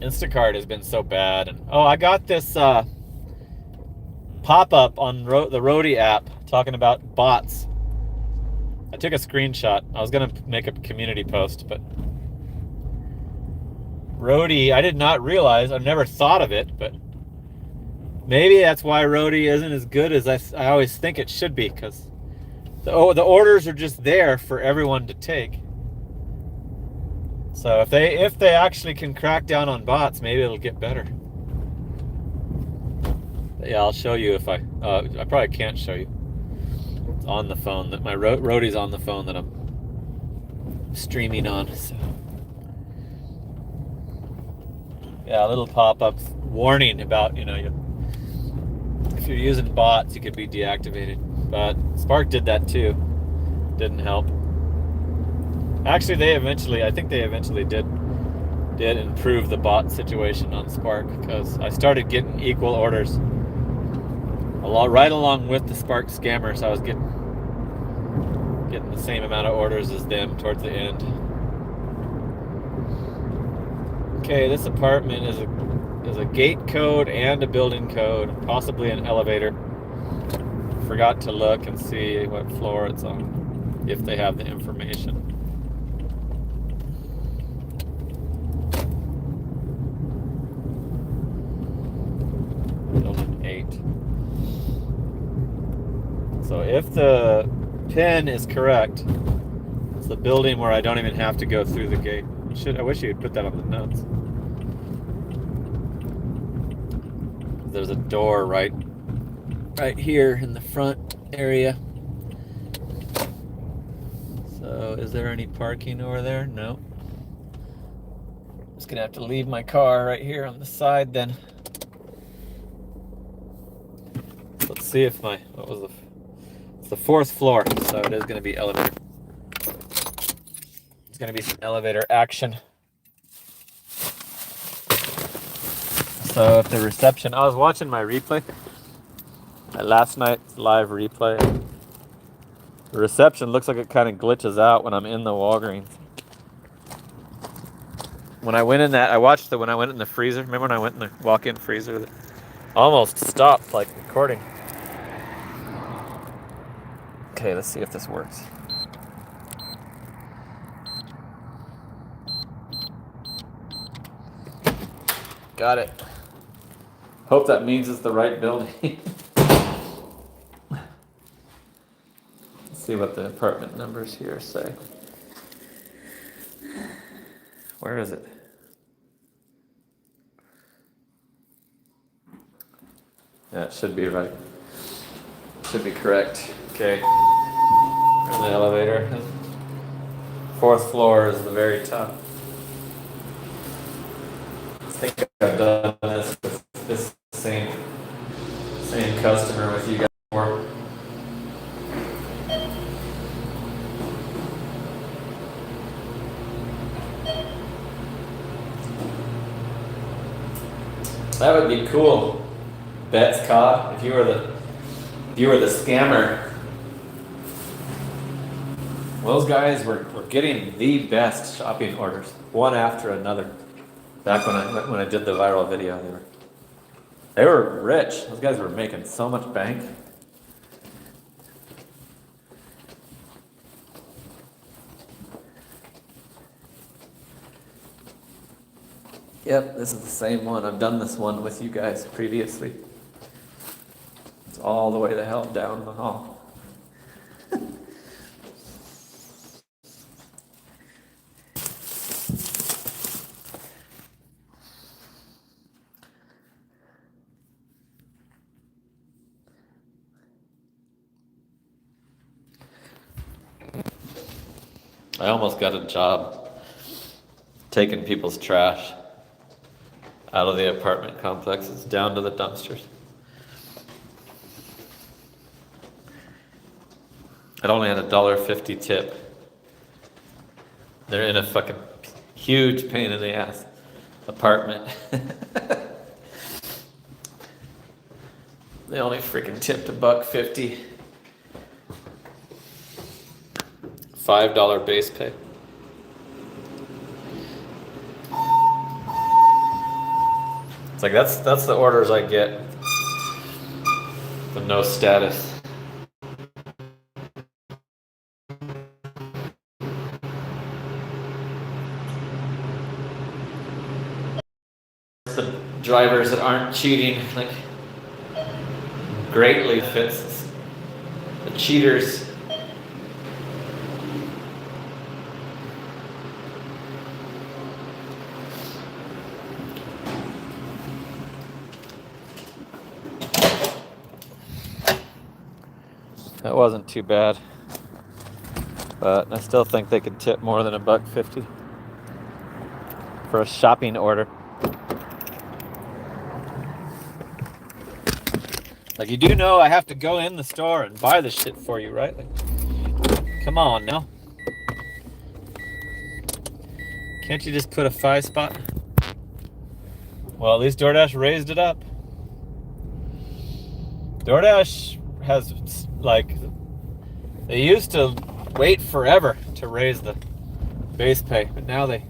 Instacart has been so bad. And I got this pop-up on the Roadie app talking about bots. I took a screenshot. I was gonna make a community post, but Roadie, I did not realize, I've never thought of it, but maybe that's why Roadie isn't as good as I always think it should be, because the orders are just there for everyone to take. So if they actually can crack down on bots, maybe it'll get better. But yeah, I'll show you if I probably can't show you. It's on the phone, that my Roadie's on the phone that I'm streaming on. So yeah, a little pop-up warning about, if if you're using bots, you could be deactivated. But Spark did that too. Didn't help. Actually, I think they eventually did improve the bot situation on Spark, because I started getting equal orders right along with the Spark scammers. I was getting the same amount of orders as them towards the end. Okay, this apartment is a gate code and a building code, possibly an elevator. Forgot to look and see what floor it's on, if they have the information. Building 8. So if the pin is correct, it's the building where I don't even have to go through the gate. I wish you would put that on the notes. There's a door right here in the front area. So is there any parking over there? No. Just gonna have to leave my car right here on the side then. Let's see if it's the 4th floor, so it is gonna be elevator. It's gonna be some elevator action. So if the reception, I was watching my replay, last night's live replay. The reception looks like it kind of glitches out when I'm in the Walgreens. When I went in when I went in the freezer, remember when I went in the walk-in freezer? It almost stopped like recording. Okay, let's see if this works. Got it. Hope that means it's the right building. Let's see what the apartment numbers here say. Where is it? Yeah, it should be right. Should be correct. Okay. We're in the elevator. 4th floor is the very top. I think I've done this with this same customer with you guys before. That would be cool. Bets caught. If you were the scammer. Those guys were getting the best shopping orders, one after another. Back when I did the viral video, they were rich. Those guys were making so much bank. Yep, this is the same one. I've done this one with you guys previously. It's all the way the hell down the hall. I almost got a job taking people's trash out of the apartment complexes down to the dumpsters. It only had a $1.50 tip. They're in a fucking huge pain in the ass apartment. They only freaking tipped $1.50. $5 base pay. It's like that's the orders I get. The no status. The drivers that aren't cheating, like, greatly fits the cheaters. That wasn't too bad, but I still think they could tip more than $1.50 for a shopping order. Like, you do know I have to go in the store and buy the shit for you, right? Like, come on now. Can't you just put a 5 spot? Well, at least DoorDash raised it up. DoorDash has, like, they used to wait forever to raise the base pay, but now they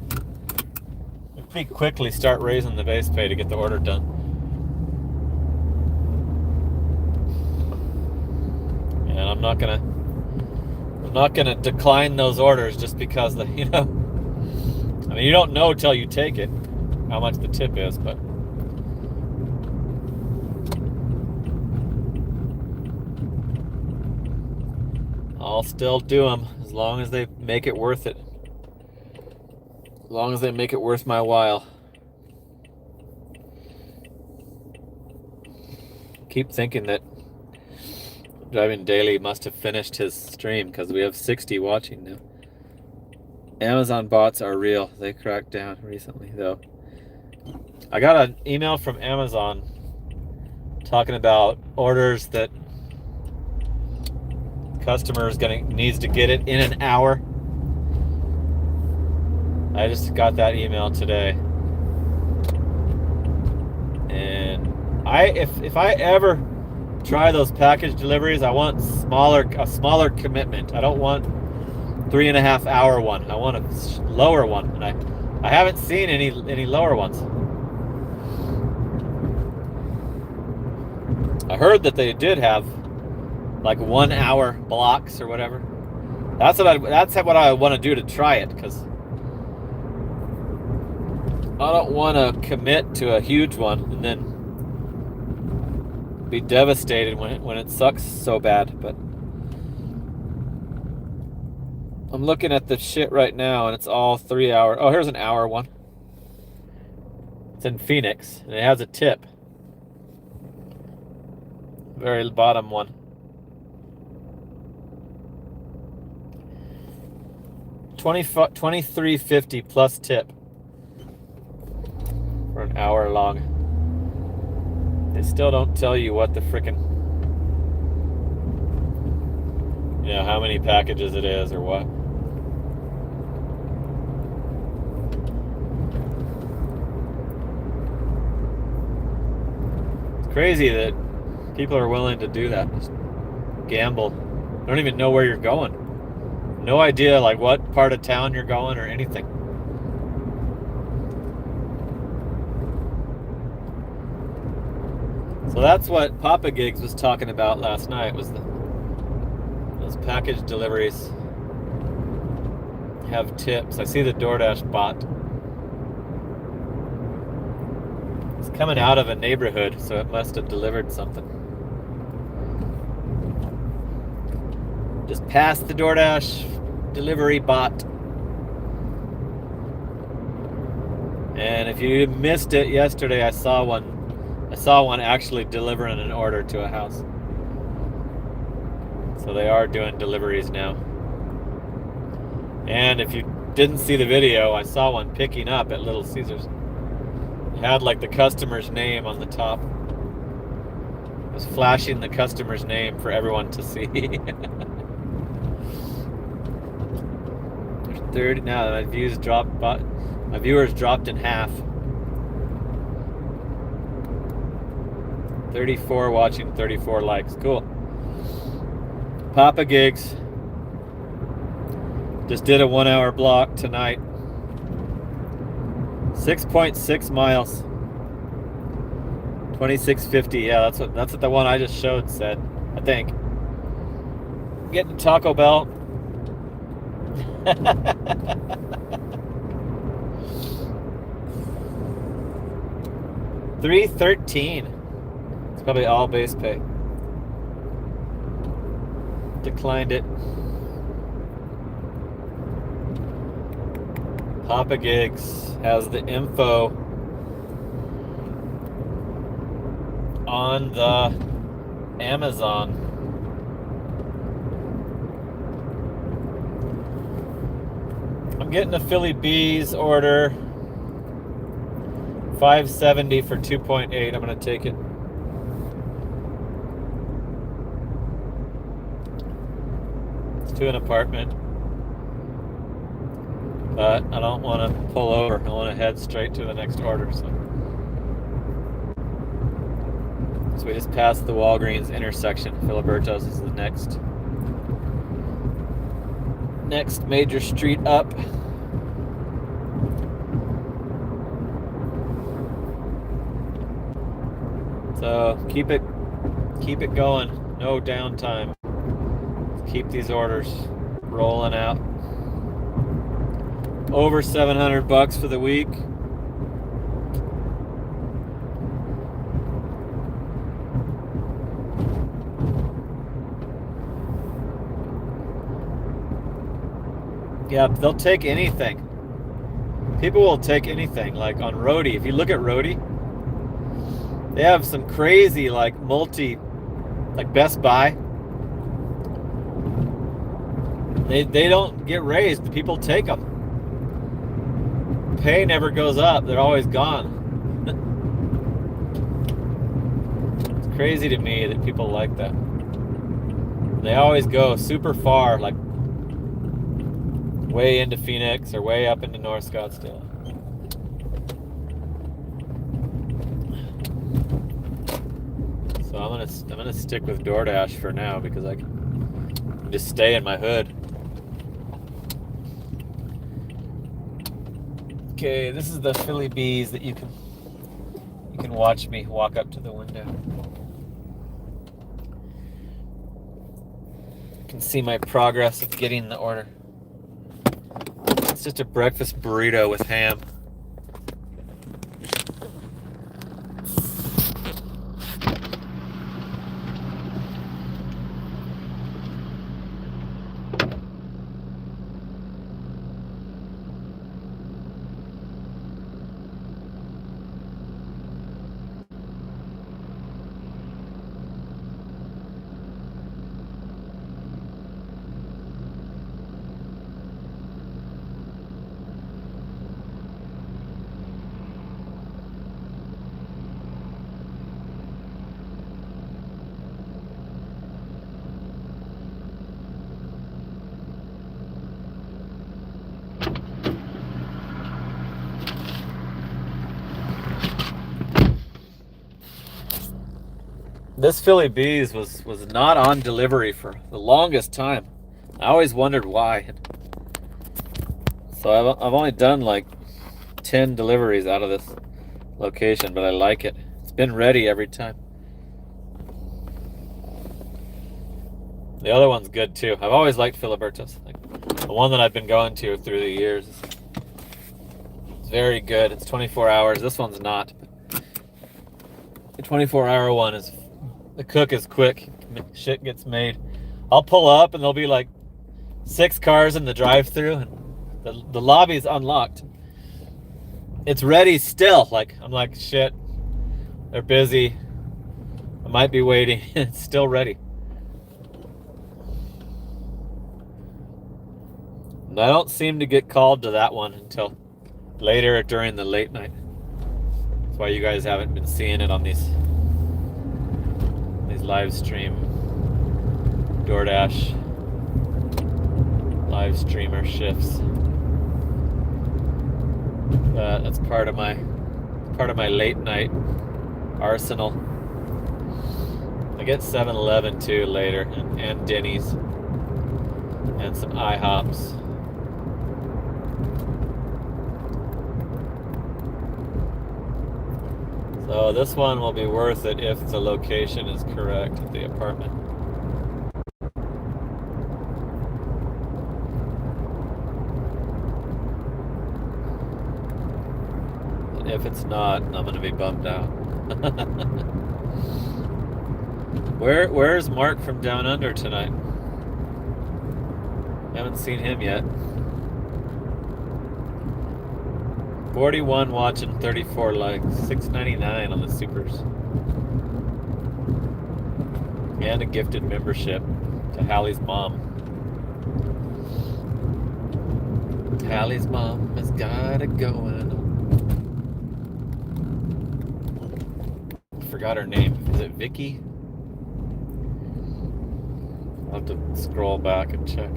pretty quickly start raising the base pay to get the order done. And I'm not gonna decline those orders just because I mean, you don't know till you take it how much the tip is, but I'll still do them as long as they make it worth it. As long as they make it worth my while. Keep thinking that Driving Daily must have finished his stream because we have 60 watching now. Amazon bots are real. They cracked down recently, though. I got an email from Amazon talking about orders that customers needs to get it in an hour. I just got that email today, and if I ever try those package deliveries, I want a smaller commitment. I don't want 3.5 hour one. I want a lower one, and I haven't seen any lower ones. I heard that they did have like 1 hour blocks or whatever. That's what I want to do to try it, because I don't want to commit to a huge one and then be devastated when it sucks so bad. But I'm looking at the shit right now, and it's all 3 hour. Oh, here's an hour one. It's in Phoenix, and it has a tip. Very bottom one. $23.50 plus tip for an hour long. They still don't tell you what the frickin', how many packages it is or what. It's crazy that people are willing to do that. Just gamble. Don't even know where you're going. No idea like what part of town you're going or anything. So that's what Papa Gigs was talking about last night, was those package deliveries have tips. I see the DoorDash bot. It's coming out of a neighborhood, so it must have delivered something. Just past the DoorDash delivery bot. And if you missed it yesterday, I saw one actually delivering an order to a house. So they are doing deliveries now. And if you didn't see the video, I saw one picking up at Little Caesars. It had like the customer's name on the top. It was flashing the customer's name for everyone to see. There's 30 now. My viewers dropped in half. 34 watching, 34 likes. Cool. Papa Gigs just did a 1 hour block tonight. 6.6 miles. 2650. Yeah, that's what the one I just showed said, I think. Getting Taco Bell. $3.13. It's probably all base pay. Declined it. Papa Gigs has the info on the Amazon. I'm getting a Philly Bees order. $5.70 for 2.8. I'm gonna take it. to an apartment. But I don't want to pull over. I want to head straight to the next order. So we just passed the Walgreens intersection. Filiberto's is the next major street up. So keep it going. No downtime. Keep these orders rolling out. Over $700 for the week. Yeah, they'll take anything. People will take anything. Like on Roadie, if you look at Roadie, they have some crazy like like Best Buy. They don't get raised. The people take them. Pay never goes up. They're always gone. It's crazy to me that people like that. They always go super far, like way into Phoenix or way up into North Scottsdale. So I'm gonna stick with DoorDash for now because I can just stay in my hood. Okay, this is the Philly Bees that you can watch me walk up to the window. You can see my progress of getting the order. It's just a breakfast burrito with ham. This Philly Bees was not on delivery for the longest time. I always wondered why. So I've only done like 10 deliveries out of this location, but I like it. It's been ready every time. The other one's good too. I've always liked Filiberto's. Like the one that I've been going to through the years. It's very good. It's 24 hours. This one's not. The 24-hour one is, the cook is quick. Shit gets made. I'll pull up and there'll be like 6 cars in the drive-thru and the lobby's unlocked. It's ready still. Like I'm like, shit, they're busy. I might be waiting. It's still ready. And I don't seem to get called to that one until later during the late night. That's why you guys haven't been seeing it on these live stream DoorDash live streamer shifts. That's part of my late night arsenal. I get 7-Eleven too later, and Denny's and some IHOPs. So this one will be worth it if the location is correct at the apartment. And if it's not, I'm going to be bummed out. Where's Mark from Down Under tonight? Haven't seen him yet. 41 watching, 34 likes, $6.99 on the supers. And a gifted membership to Hallie's mom. Hallie's mom has got it going. Forgot her name. Is it Vicky? I'll have to scroll back and check.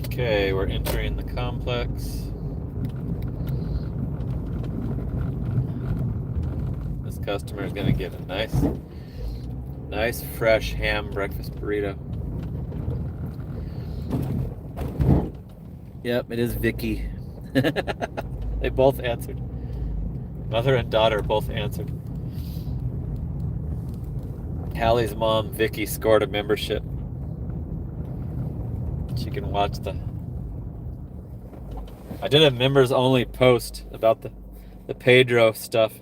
Okay, we're entering the complex. This customer is gonna get a nice fresh ham breakfast burrito. Yep, it is Vicky. They both answered. Mother and daughter both answered. Hallie's mom, Vicky, scored a membership. She can watch I did a members only post about the Pedro stuff.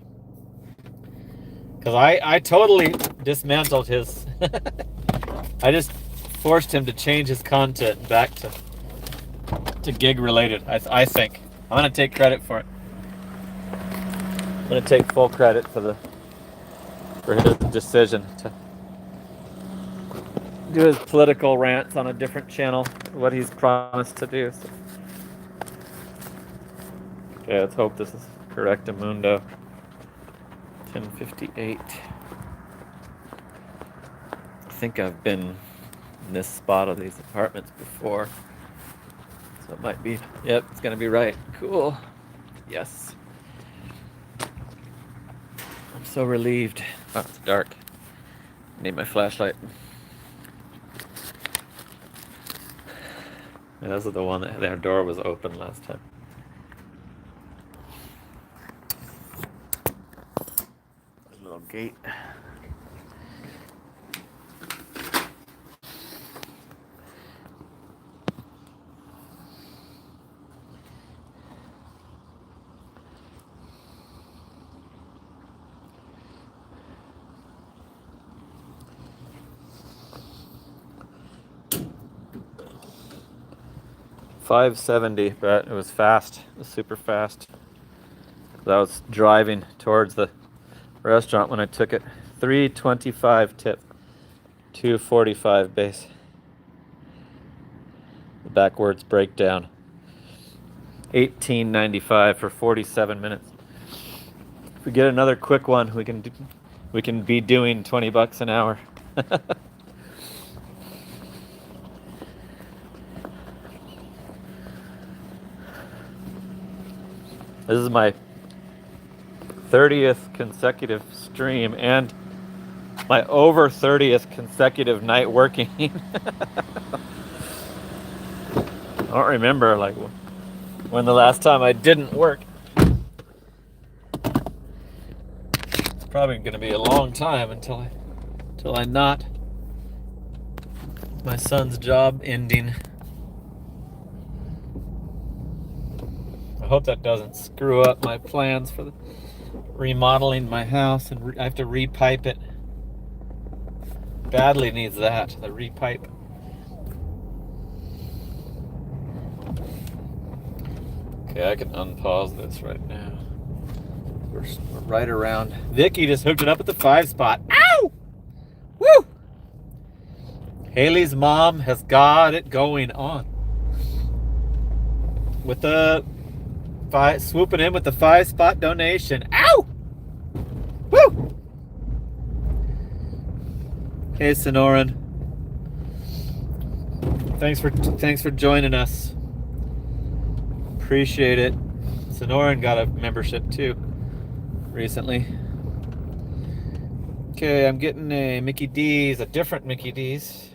Because I totally dismantled his. I just forced him to change his content back to gig related, I think. I'm going to take credit for it. I'm going to take full credit for his decision to do his political rants on a different channel, what he's promised to do. So. Okay, let's hope this is Correctamundo. 10:58. I think I've been in this spot of these apartments before. So it might be, yep, it's gonna be right. Cool. Yes. I'm so relieved. Oh, it's dark. I need my flashlight. Yeah, this is the one that their door was open last time. There's a little gate. $5.70, but it was fast. It was super fast. I was driving towards the restaurant when I took it. $3.25 tip, $2.45 base. The backwards breakdown. $18.95 for 47 minutes. If we get another quick one, we can be doing $20 an hour. This is my 30th consecutive stream and my over 30th consecutive night working. I don't remember like when the last time I didn't work. It's probably going to be a long time until I not. My son's job ending. I hope that doesn't screw up my plans for remodeling my house, and I have to repipe it. Badly needs that, the repipe. Okay, I can unpause this right now. We're right around. Vicky just hooked it up at the 5 spot. Ow! Woo! Haley's mom has got it going on. With the swooping in with the 5 spot donation. Ow! Woo! Hey, Sonoran. Thanks for joining us. Appreciate it. Sonoran got a membership too recently. Okay, I'm getting a Mickey D's, a different Mickey D's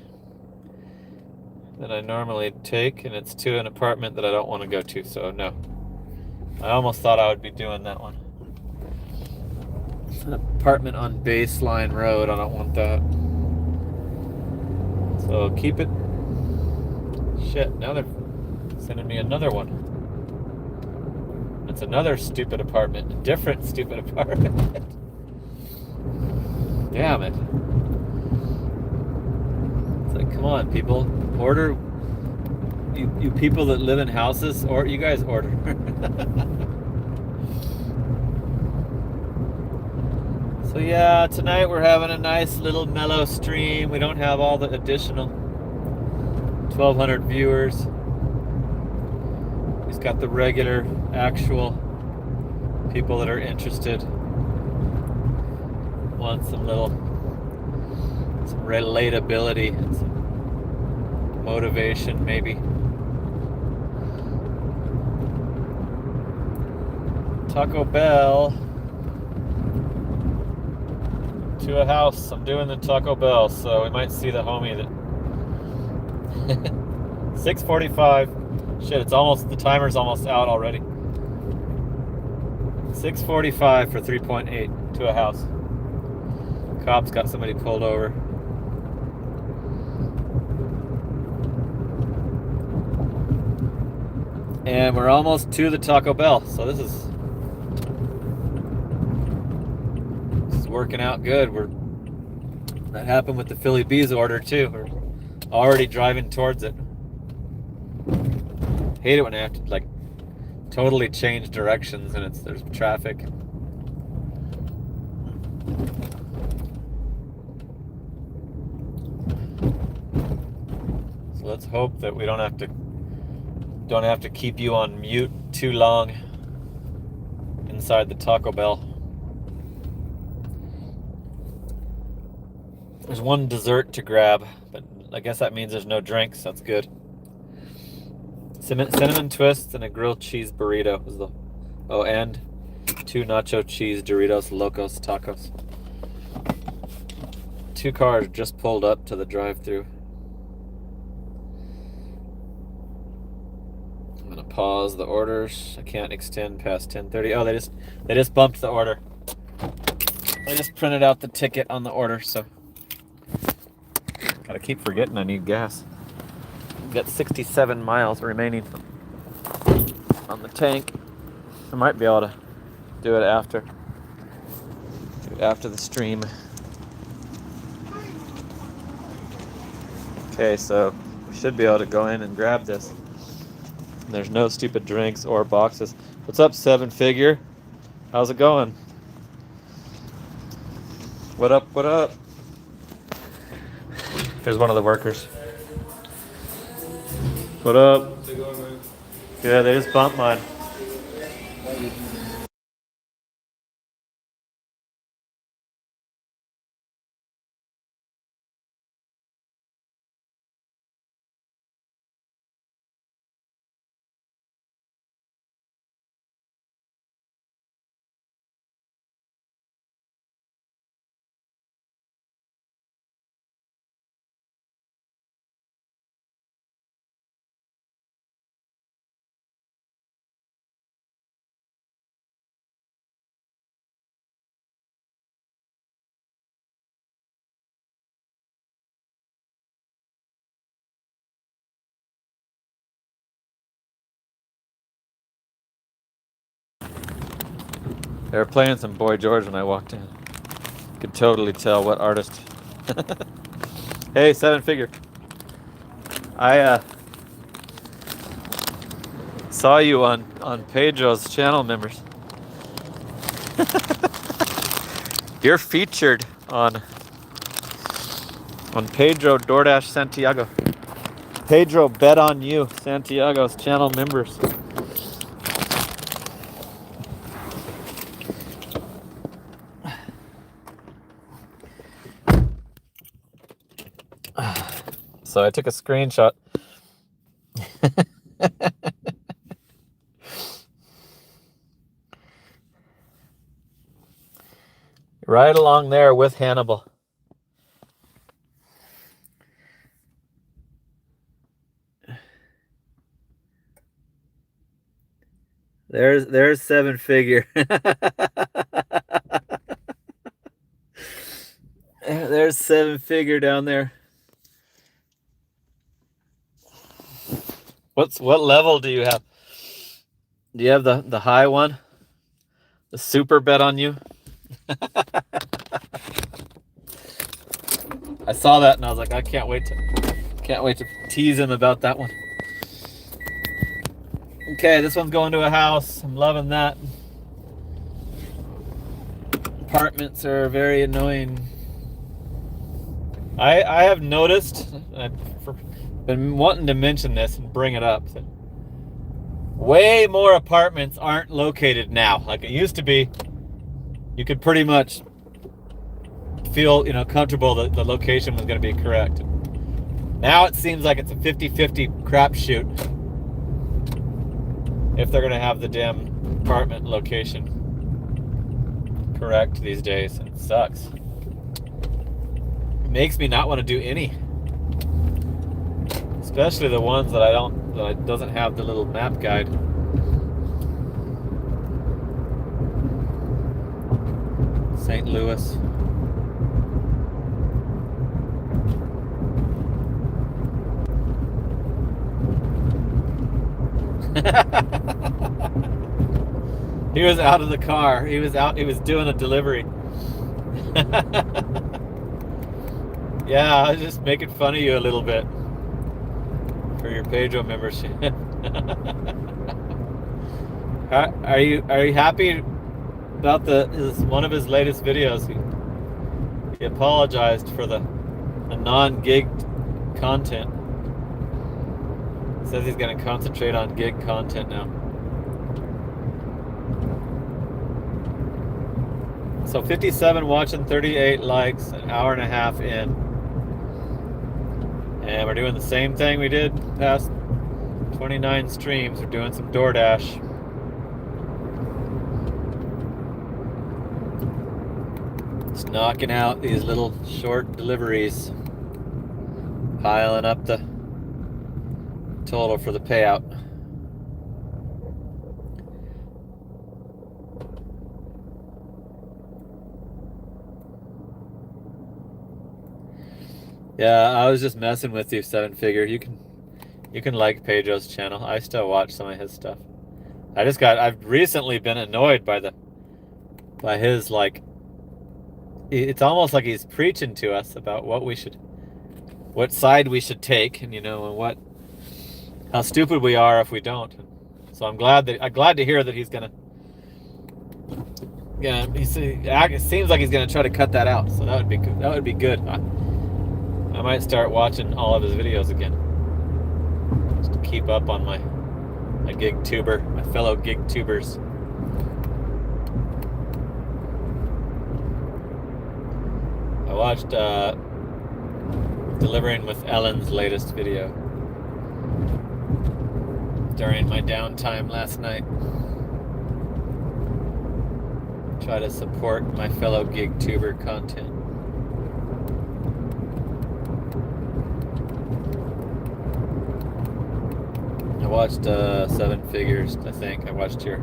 that I normally take, and it's to an apartment that I don't want to go to, so no. I almost thought I would be doing that one. It's an apartment on Baseline Road. I don't want that. So keep it. Shit, now they're sending me another one. It's another stupid apartment. A different stupid apartment. Damn it. It's like, come on, people. Order. You people that live in houses, or you guys order. So yeah, tonight we're having a nice little mellow stream. We don't have all the additional 1,200 viewers. He's got the regular, actual people that are interested. Want some relatability, some motivation, maybe. Taco Bell to a house. I'm doing the Taco Bell, so we might see the homie that 6:45. Shit, the timer's almost out already. 6:45 for 3.8 to a house. Cops got somebody pulled over. And we're almost to the Taco Bell, so this is working out good. That happened with the Philly Bees order too. We're already driving towards it. Hate it when I have to like totally change directions and there's traffic. So let's hope that we don't have to keep you on mute too long inside the Taco Bell. There's one dessert to grab, but I guess that means there's no drinks. That's good. Cinnamon twists and a grilled cheese burrito was the. Oh, and 2 nacho cheese Doritos Locos tacos. 2 cars just pulled up to the drive-thru. I'm gonna pause the orders. I can't extend past 10:30. Oh, they just bumped the order. They just printed out the ticket on the order, so. Gotta keep forgetting I need gas. Got 67 miles remaining on the tank. I might be able to do it after the stream. Okay, so we should be able to go in and grab this. There's no stupid drinks or boxes. What's up, 7 Figure? How's it going? What up, what up? There's one of the workers. What up? How's it going, man? Yeah, they just bumped mine. They were playing some Boy George when I walked in. Could totally tell what artist. Hey, 7 Figure. I saw you on Pedro's channel, members. You're featured on Pedro DoorDash Santiago. Pedro bet on you, Santiago's channel members. So I took a screenshot. Right along there with Hannibal. There's 7 Figure. There's 7 Figure down there. What level do you have? Do you have the high one? The super bet on you? I saw that and I was like, I can't wait to tease him about that one. Okay, this one's going to a house. I'm loving that. Apartments are very annoying. I have noticed, I've been wanting to mention this and bring it up, that way more apartments aren't located now. Like it used to be, you could pretty much feel, comfortable that the location was going to be correct. Now it seems like it's a 50-50 crapshoot if they're going to have the damn apartment location correct these days. It sucks. It makes me not want to do any. Especially the ones that doesn't have the little map guide. St. Louis. He was out of the car. He was doing a delivery. Yeah, I was just making fun of you a little bit for your Pedro membership. Are you happy about one of his latest videos? He apologized for the non-gigged content. Says he's going to concentrate on gig content now. So 57 watching, 38 likes, an hour and a half in. And we're doing the same thing we did past 29 streams. We're doing some DoorDash. Just knocking out these little short deliveries. Piling up the total for the payout. Yeah, I was just messing with you, Seven Figure. You can like Pedro's channel. I still watch some of his stuff. I've recently been annoyed by his, like, it's almost like he's preaching to us about what side we should take, and and how stupid we are if we don't. So I'm glad to hear that he's gonna. Yeah, it seems like he's gonna try to cut that out. So that would be good. That would be good. I might start watching all of his videos again, just to keep up on my gig tuber, my fellow gig tubers. I watched Delivering with Ellen's latest video during my downtime last night. Try to support my fellow gig tuber content. I watched Seven Figures, I think. I watched your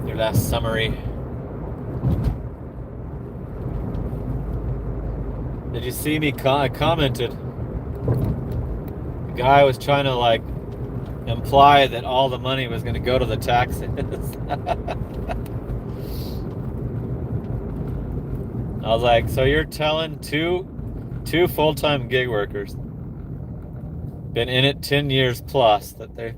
last summary. Did you see me? I commented. The guy was trying to, like, imply that all the money was going to go to the taxes. I was like, so you're telling two full-time gig workers, been in it 10 years plus, that they're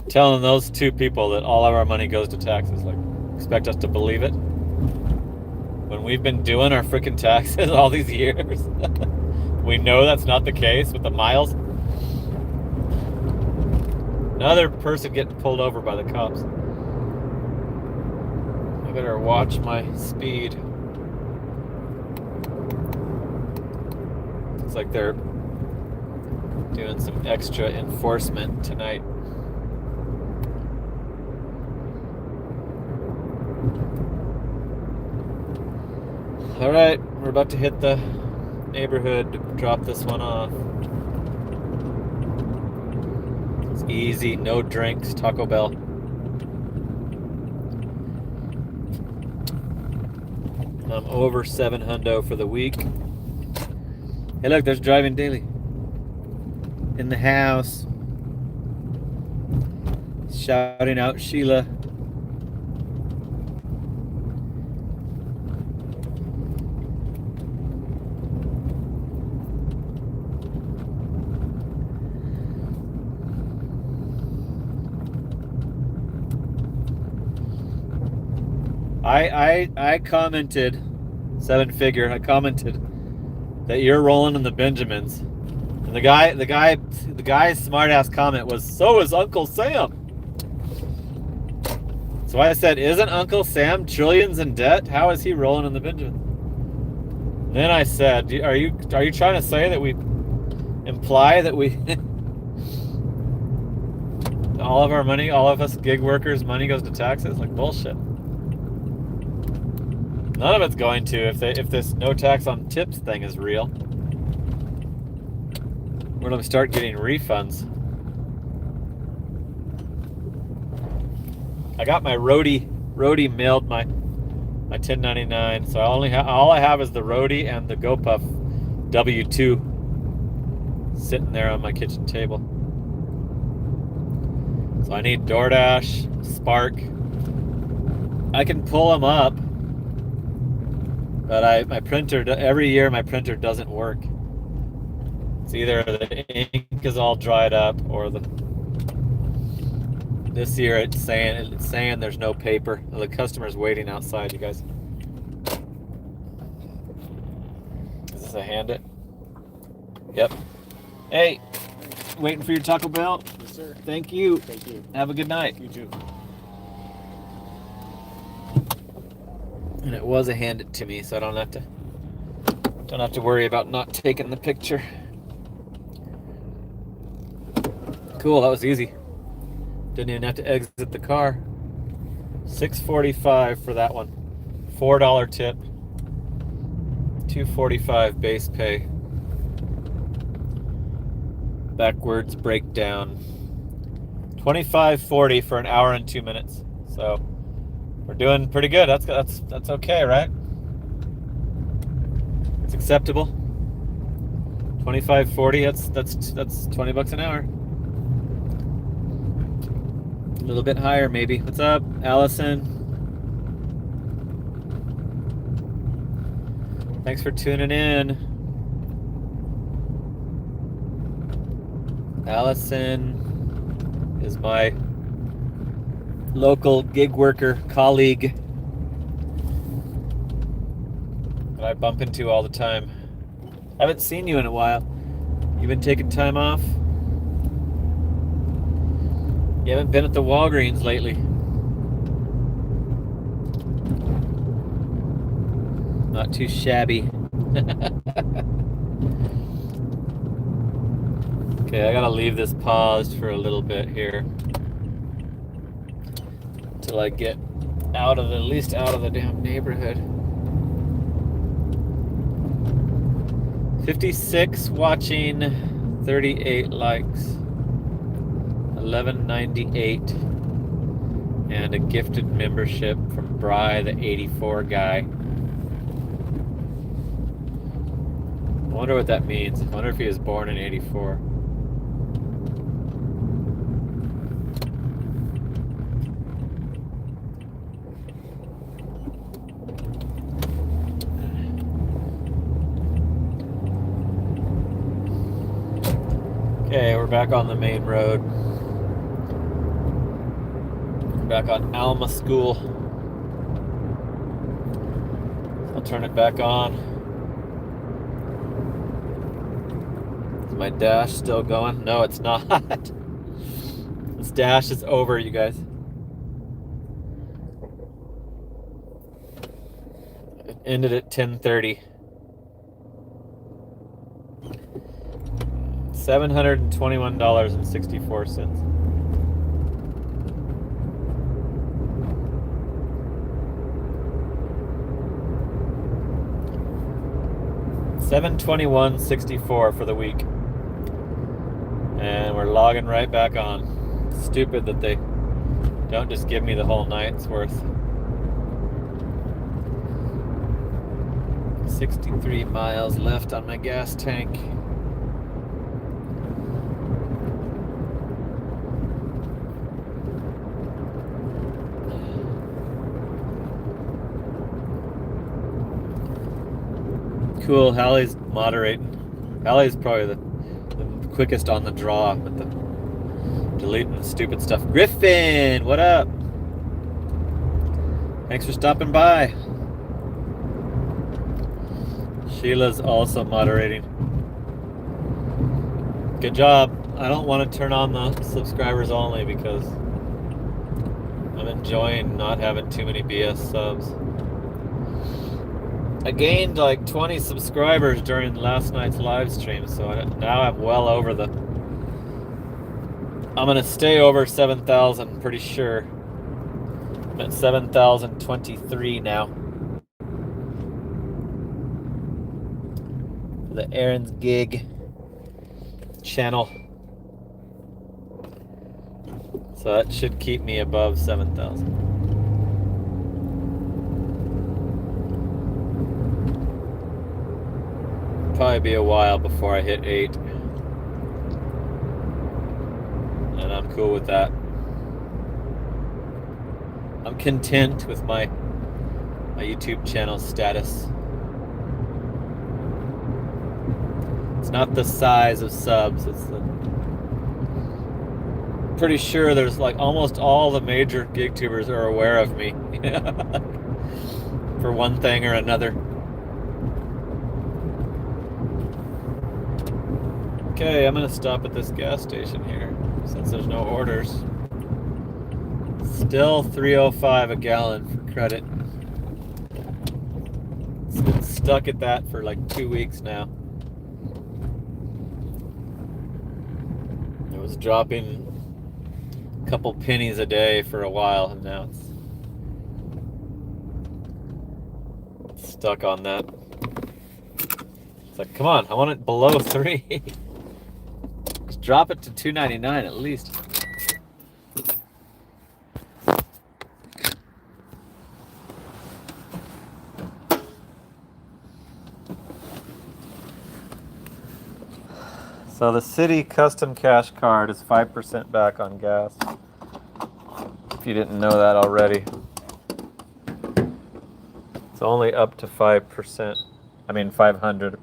telling those two people that all of our money goes to taxes? Like, expect us to believe it when we've been doing our freaking taxes all these years? We know that's not the case with the miles. Another person getting pulled over by the cops. I better watch my speed. It's like they're doing some extra enforcement tonight. All right, we're about to hit the neighborhood to drop this one off. It's easy, no drinks, Taco Bell. I'm over 7 hundo for the week. Hey, look, there's Driving Daily in the house, shouting out Sheila. I commented, Seven Figure, I commented that you're rolling in the Benjamins, and And the guy's smart ass comment was, "So is Uncle Sam." So I said, "Isn't Uncle Sam trillions in debt? How is he rolling in the Benjamin?" Then I said, "Are you trying to say that we imply that we all of our money, all of us gig workers' money goes to taxes?" Like, bullshit. None of it's going to if this no tax on tips thing is real. We're gonna start getting refunds. I got my roadie mailed my 1099, so all I have is the roadie and the GoPuff W2 sitting there on my kitchen table. So I need DoorDash, Spark. I can pull them up, but my printer, every year my printer doesn't work. It's either the ink is all dried up or this year it's saying there's no paper. The customer's waiting outside, you guys. Is this a hand it? Yep. Hey, waiting for your Taco Bell? Yes, sir. Thank you. Thank you. Have a good night. You too. And it was a hand it to me, so I don't have to worry about not taking the picture. Cool, that was easy. Didn't even have to exit the car. $6.45 for that one. $4 tip. $2.45 base pay. Backwards breakdown. $25.40 for an hour and 2 minutes. So we're doing pretty good. That's okay, right? It's acceptable. $25.40. That's $20 an hour. A little bit higher, maybe. What's up, Allison? Thanks for tuning in. Allison is my local gig worker colleague that I bump into all the time. Haven't seen you in a while. You been taking time off? You haven't been at the Walgreens lately. Not too shabby. Okay, I gotta leave this paused for a little bit here. Till I get at least out of the damn neighborhood. 56 watching, 38 likes. 1198 and a gifted membership from Bry, the 84 guy. I wonder what that means. I wonder if he was born in 84. Okay, we're back on the main road. Back on Alma School. I'll turn it back on. Is my dash still going? No, it's not. This dash is over, you guys. It ended at 10:30. $721.64. $721.64 for the week. And we're logging right back on. Stupid that they don't just give me the whole night's worth. 63 miles left on my gas tank. Cool, Hallie's moderating. Hallie's probably the quickest on the draw with the deleting the stupid stuff. Griffin, what up? Thanks for stopping by. Sheila's also moderating. Good job. I don't want to turn on the subscribers only because I'm enjoying not having too many BS subs. I gained like 20 subscribers during last night's live stream, so now I'm well over the... I'm going to stay over 7,000, pretty sure. I'm at 7,023 now. For the Aaron's Gig channel. So that should keep me above 7,000. Probably be a while before I hit 8. And I'm cool with that. I'm content with my YouTube channel status. It's not the size of subs, it's the... Pretty sure there's like almost all the major gig tubers are aware of me. For one thing or another. Okay, I'm gonna stop at this gas station here since there's no orders. Still $3.05 a gallon for credit. It's been stuck at that for like 2 weeks now. It was dropping a couple pennies a day for a while, and now it's stuck on that. It's like, come on, I want it below 3. Just drop it to $2.99 at least. So the Citi Custom Cash Card is 5% back on gas. If you didn't know that already. It's only up to 5%. I mean 500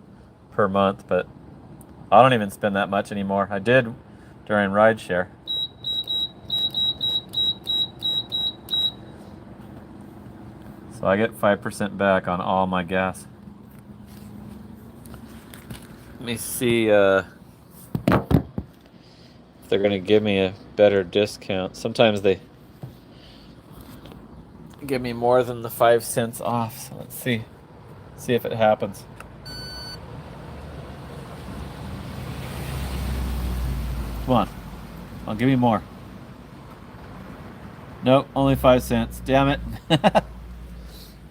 per month, but I don't even spend that much anymore. I did during rideshare. So I get 5% back on all my gas. Let me see if they're going to give me a better discount. Sometimes they give me more than the 5 cents off. So let's see if it happens. Come on. I'll give you more. Nope, only 5 cents. Damn it.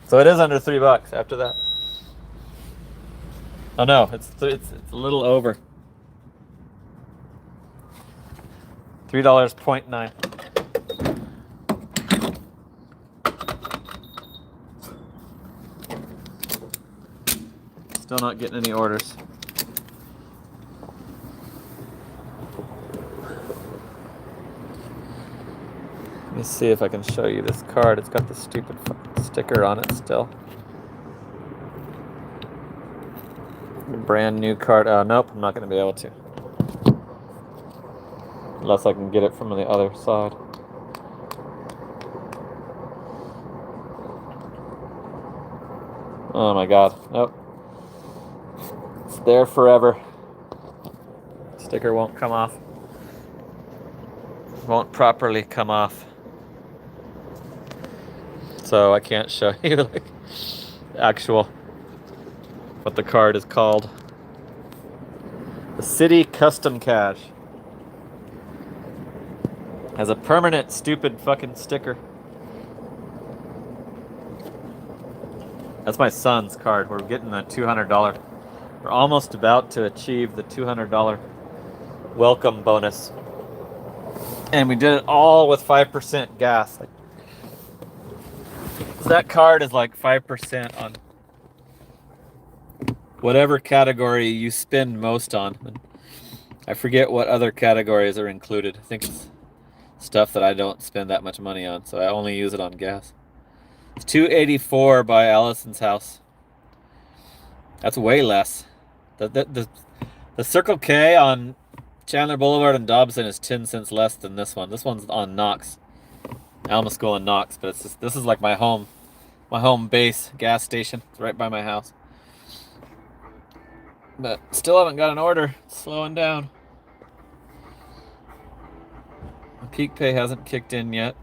So it is under $3 after that. Oh no, it's a little over. $3.09. Still not getting any orders. Let me see if I can show you this card. It's got the stupid fucking sticker on it still. A brand new card. Oh, nope, I'm not going to be able to. Unless I can get it from the other side. Oh my god. Nope. It's there forever. Sticker won't come off. Won't properly come off. So I can't show you like actual what the card is called. The Citi Custom Cash. Has a permanent stupid fucking sticker. That's my son's card. We're getting the $200. We're almost about to achieve the $200 welcome bonus. And we did it all with 5% gas. Like, that card is like 5% on whatever category you spend most on. I forget what other categories are included. I think it's stuff that I don't spend that much money on, so I only use it on gas. It's $2.84 by Allison's House. That's way less. The Circle K on Chandler Boulevard and Dobson is 10 cents less than this one. This one's on Knox. Alma School in Knox, but it's just, this is like my home base gas station. It's right by my house. But still haven't got an order. It's slowing down. Peak pay hasn't kicked in yet.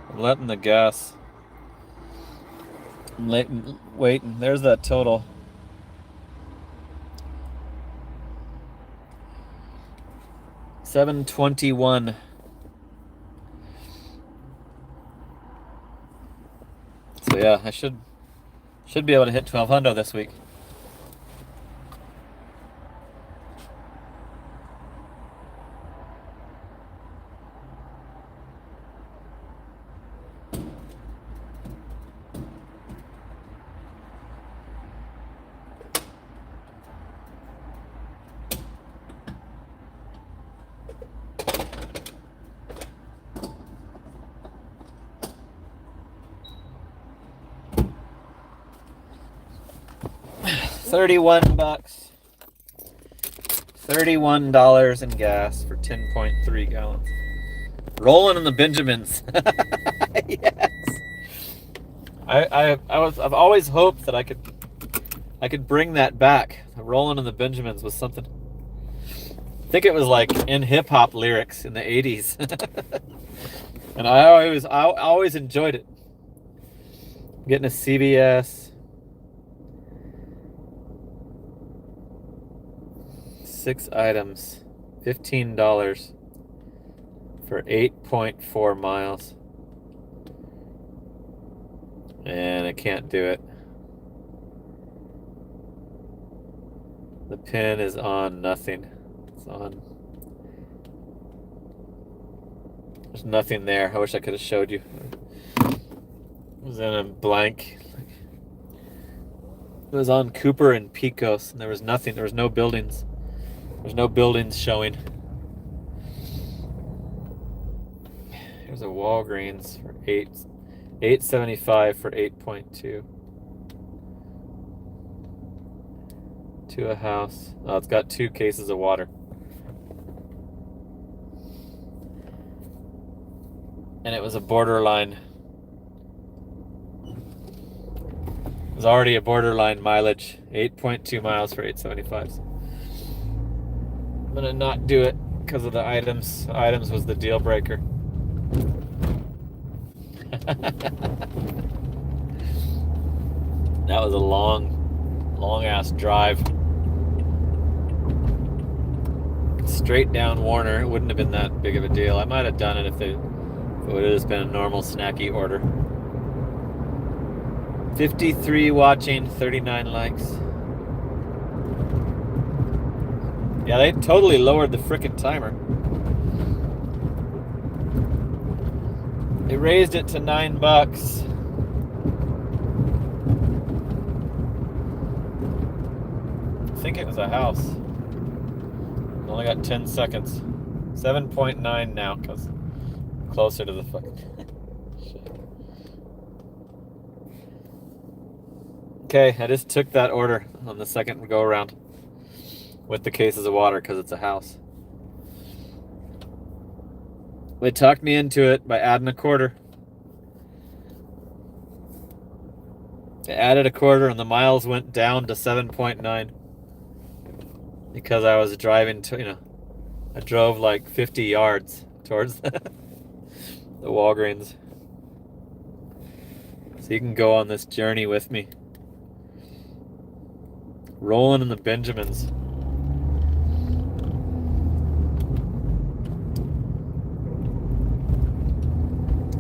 I'm letting the gas. I'm waiting. There's that total. $7.21. So yeah, I should be able to hit 1200 this week. $31. $31 in gas for 10.3 gallons. Rolling in the Benjamins. Yes. I've always hoped that I could bring that back. Rolling in the Benjamins was something. I think it was like in hip hop lyrics in the 80s. And I always enjoyed it. Getting a CVS. 6 items, $15 for 8.4 miles. And I can't do it. The pin is on nothing. It's on. There's nothing there. I wish I could have showed you. It was in a blank. It was on Cooper and Pecos, and there was nothing. There was no buildings. There's no buildings showing. Here's a Walgreens for $8.75 for 8.2. To a house. Oh, it's got 2 cases of water. And it was a borderline. It was already a borderline mileage. 8.2 miles for 8.75. I'm gonna not do it because of the items. Items was the deal breaker. That was a long ass drive. Straight down Warner. It wouldn't have been that big of a deal. I might have done it if it would have just been a normal snacky order. 53 watching, 39 likes. Yeah, they totally lowered the frickin' timer. They raised it to $9. I think it was a house. Only got 10 seconds. 7.9 now, because closer to the fucking shit. Okay, I just took that order on the second go around. With the cases of water because it's a house. They talked me into it by adding a quarter. They added a quarter and the miles went down to 7.9 because I was driving to, I drove like 50 yards towards the Walgreens. So you can go on this journey with me. Rolling in the Benjamins.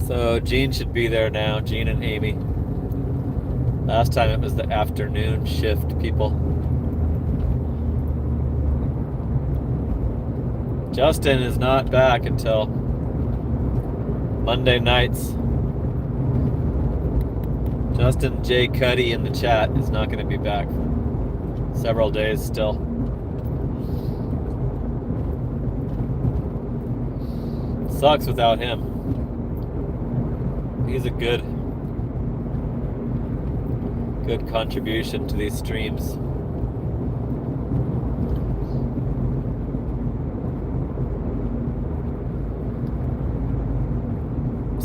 So Gene should be there now, Gene and Amy. Last time it was the afternoon shift people. Justin is not back until Monday nights. Justin J. Cuddy in the chat is not going to be back for several days still. Sucks without him. He's a good contribution to these streams.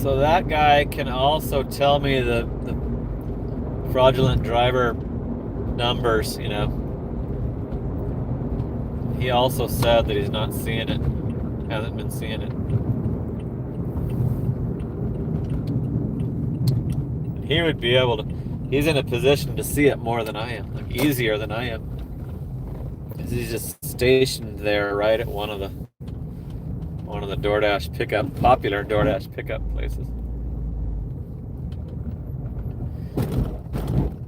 So that guy can also tell me the fraudulent driver numbers, he also said that he's not seeing it, hasn't been seeing it. He would be able to, he's in a position to see it more than I am, like easier than I am. Because he's just stationed there right at one of the DoorDash popular DoorDash pickup places.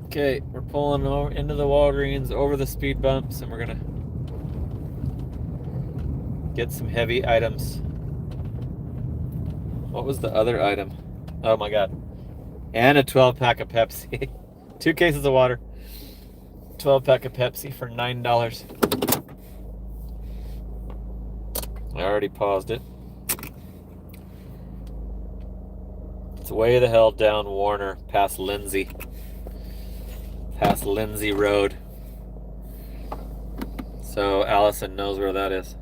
Okay, we're pulling over into the Walgreens over the speed bumps, and we're gonna get some heavy items. What was the other item? Oh my God. And a 12-pack of Pepsi. 2 cases of water. 12-pack of Pepsi for $9. I already paused it. It's way the hell down Warner, past Lindsay. Past Lindsay Road. So Allison knows where that is.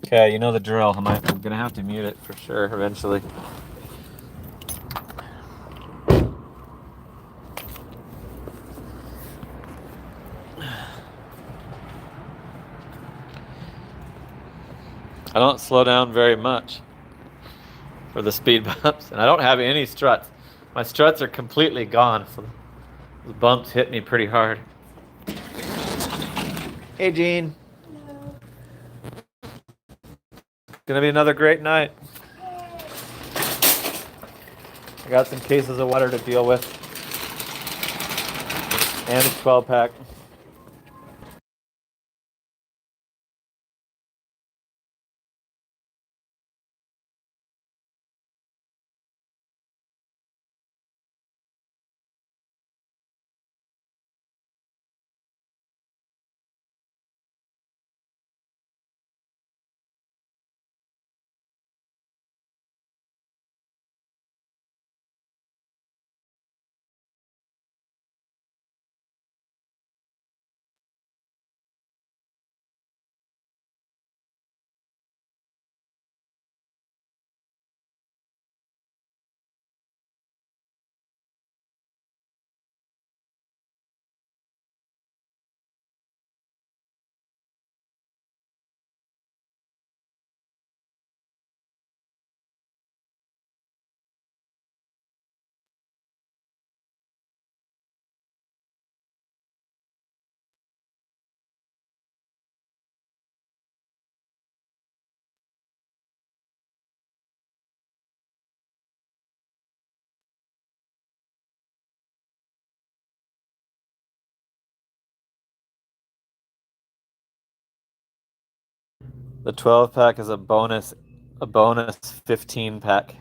Okay, you know the drill. I'm gonna have to mute it for sure eventually. I don't slow down very much for the speed bumps, and I don't have any struts. My struts are completely gone, so the bumps hit me pretty hard. Hey, Gene. Hello. Gonna be another great night. I got some cases of water to deal with, and a 12-pack. The 12-pack is a bonus 15-pack.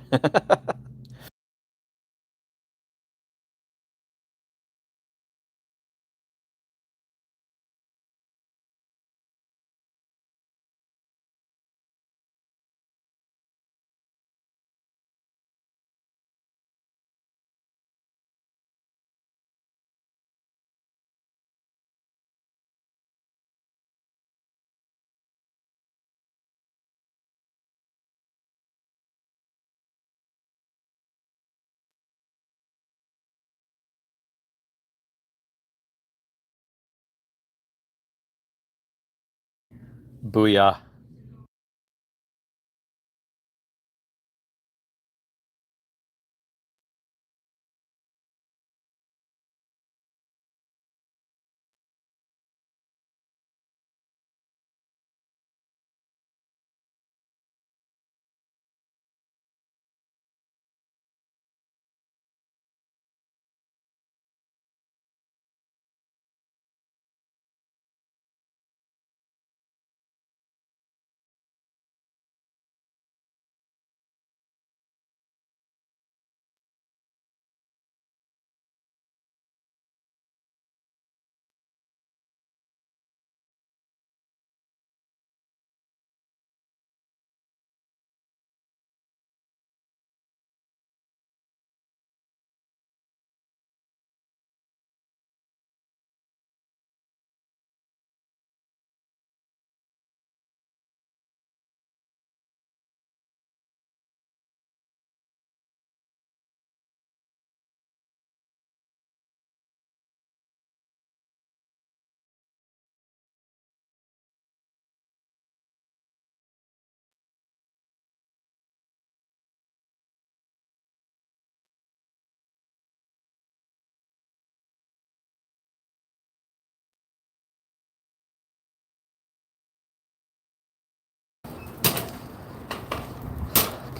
Booyah.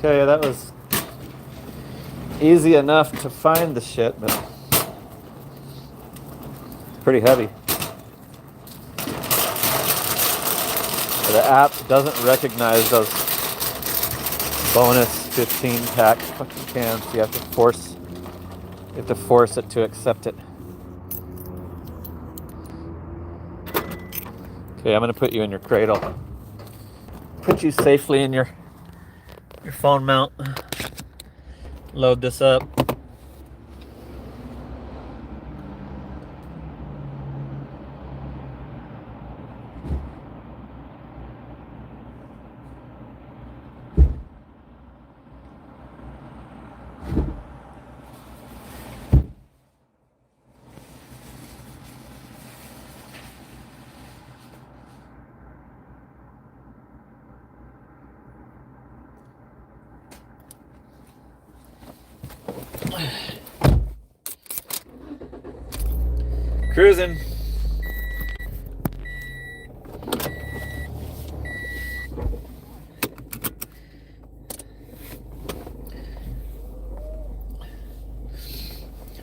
Okay, that was easy enough to find the shit, but it's pretty heavy. The app doesn't recognize those bonus 15 pack fucking cans. So you have to force it to accept it. Okay, I'm gonna put you in your cradle. Put you safely in your phone mount. Load this up. Cruising.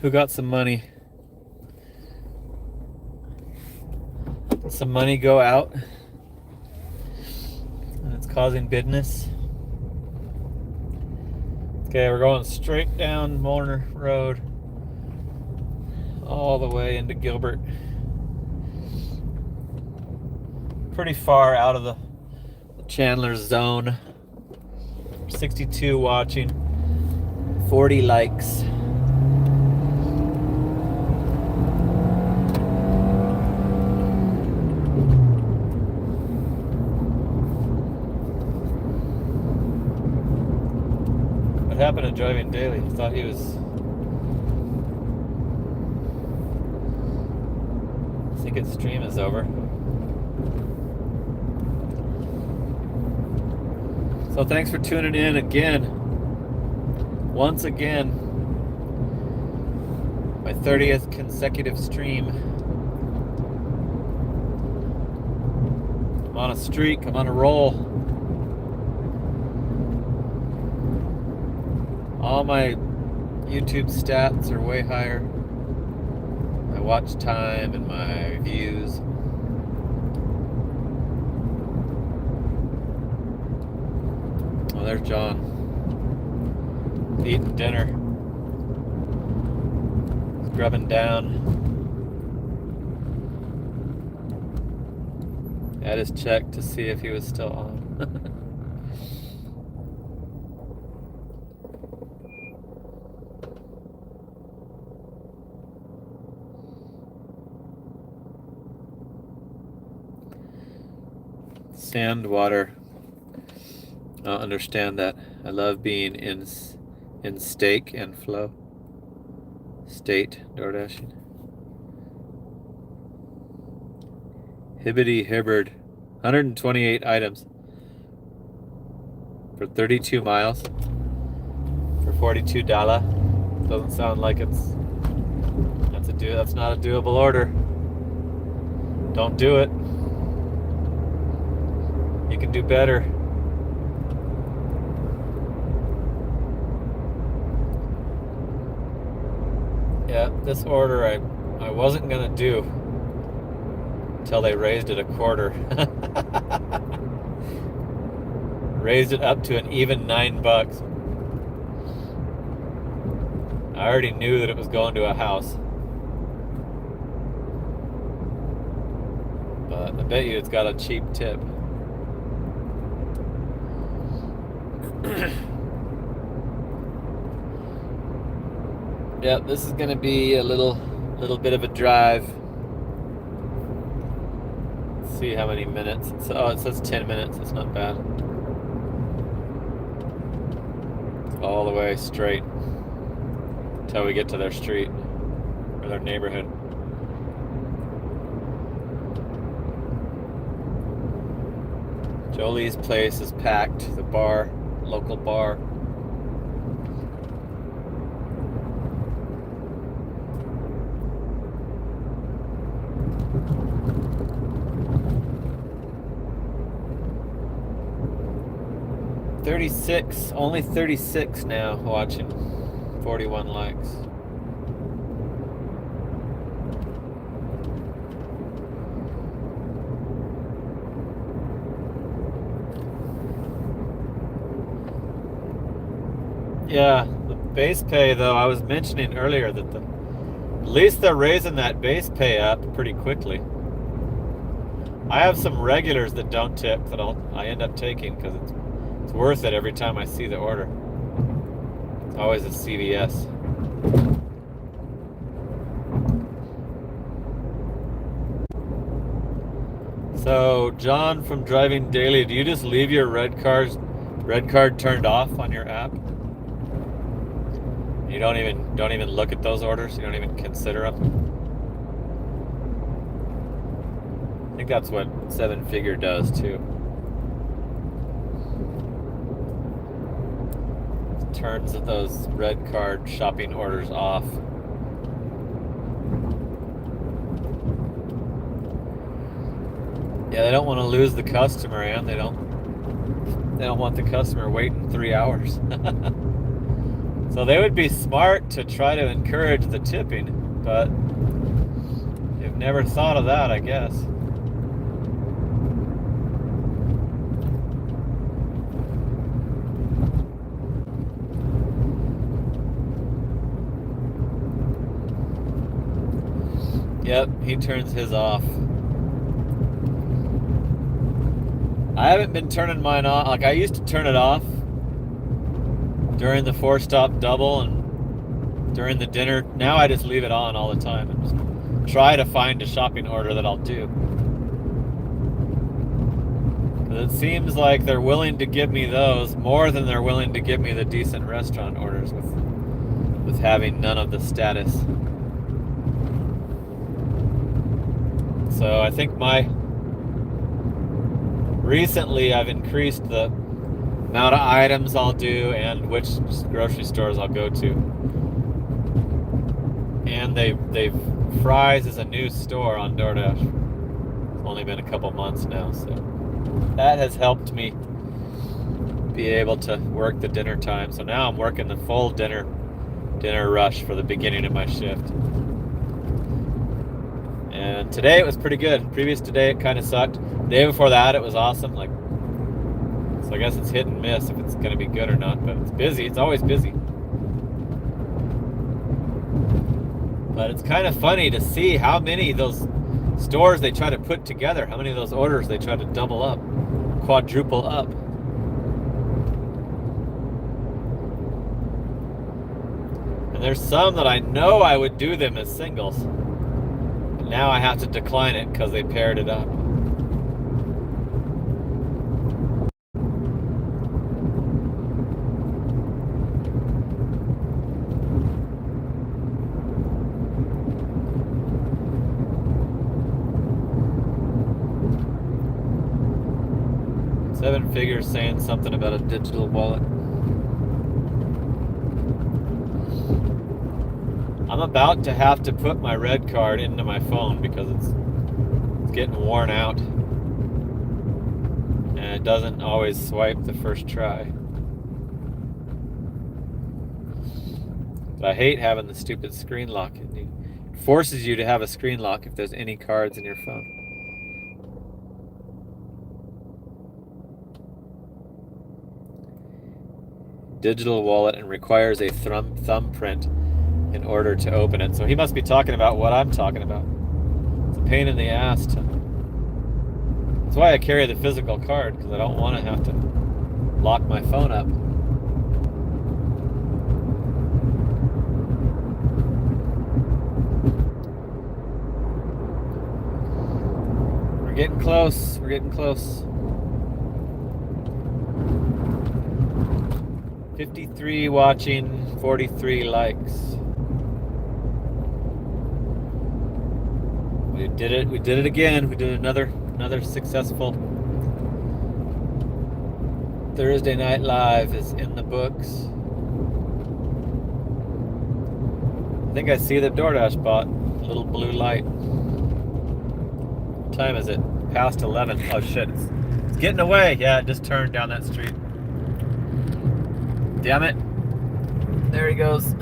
Who got some money? Did some money go out? And it's causing business. Okay, we're going straight down Molnar Road all the way into Gilbert. Pretty far out of the Chandler zone. 62 watching, 40 likes. What happened to Driving Daily? I thought he was... I think his stream is over. So thanks for tuning in again. Once again. My 30th consecutive stream. I'm on a streak. I'm on a roll. All my YouTube stats are way higher. My watch time and my views. Oh, there's John. Eating dinner. He's grubbing down. I just checked to see if he was still on. Sand, water. I don't understand that. I love being in Steak and Flow. State DoorDashing. Hibbity Hibbard. 128 items for 32 miles for $42. Doesn't sound like that's not a doable order. Don't do it. You can do better. Yeah, this order I wasn't gonna do until they raised it a quarter. Raised it up to an even $9. I already knew that it was going to a house. But I bet you it's got a cheap tip. Yeah, this is gonna be a little bit of a drive. Let's see how many minutes. It says 10 minutes. It's not bad. All the way straight until we get to their street or their neighborhood. Jolie's place is packed. The bar, local bar. 36, only 36 now watching, 41 likes. Yeah, the base pay though, I was mentioning earlier that at least they're raising that base pay up pretty quickly. I have some regulars that don't tip that I end up taking because it's worth it every time I see the order. It's always a CVS. So, John from Driving Daily, do you just leave your red card turned off on your app? You don't even look at those orders? You don't even consider them? I think that's what Seven Figure does too. Turns those red card shopping orders off. Yeah, they don't want to lose the customer, and they don't want the customer waiting 3 hours. So they would be smart to try to encourage the tipping, but they've never thought of that, I guess. Yep, he turns his off. I haven't been turning mine on. Like, I used to turn it off during the 4-stop double and during the dinner. Now I just leave it on all the time and just try to find a shopping order that I'll do. Because it seems like they're willing to give me those more than they're willing to give me the decent restaurant orders with having none of the status. So I think recently I've increased the amount of items I'll do and which grocery stores I'll go to. And they've Fry's is a new store on DoorDash. It's only been a couple months now, so that has helped me be able to work the dinner time. So now I'm working the full dinner rush for the beginning of my shift. And today it was pretty good. Previous today it kind of sucked. The day before that it was awesome. So I guess it's hit and miss if it's going to be good or not. But it's busy. It's always busy. But it's kind of funny to see how many of those stores they try to put together. How many of those orders they try to double up, quadruple up. And there's some that I know I would do them as singles. Now I have to decline it because they paired it up. Seven Figures saying something about a digital wallet. I'm about to have to put my red card into my phone because it's getting worn out. And it doesn't always swipe the first try. But I hate having the stupid screen lock. It forces you to have a screen lock if there's any cards in your phone. Digital wallet and requires a thumbprint in order to open it. So he must be talking about what I'm talking about. It's a pain in the ass to... That's why I carry the physical card, because I don't want to have to lock my phone up. We're getting close. We're getting close. 53 watching, 43 likes. We did it. We did it again. We did another successful Thursday Night Live is in the books. I think I see the DoorDash bot. Little blue light. What time is it? Past 11. Oh shit! It's getting away. Yeah, it just turned down that street. Damn it. There he goes.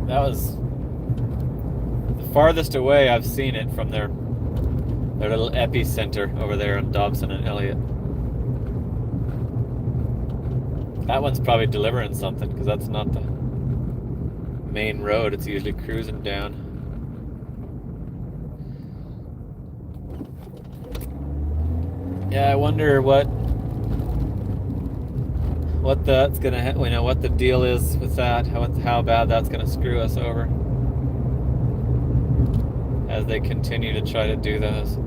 That was the farthest away I've seen it from their little epicenter over there on Dobson and Elliott. That one's probably delivering something because that's not the main road. It's usually cruising down. Yeah, I wonder what that's gonna, what the deal is with that. How bad that's gonna screw us over as they continue to try to do those.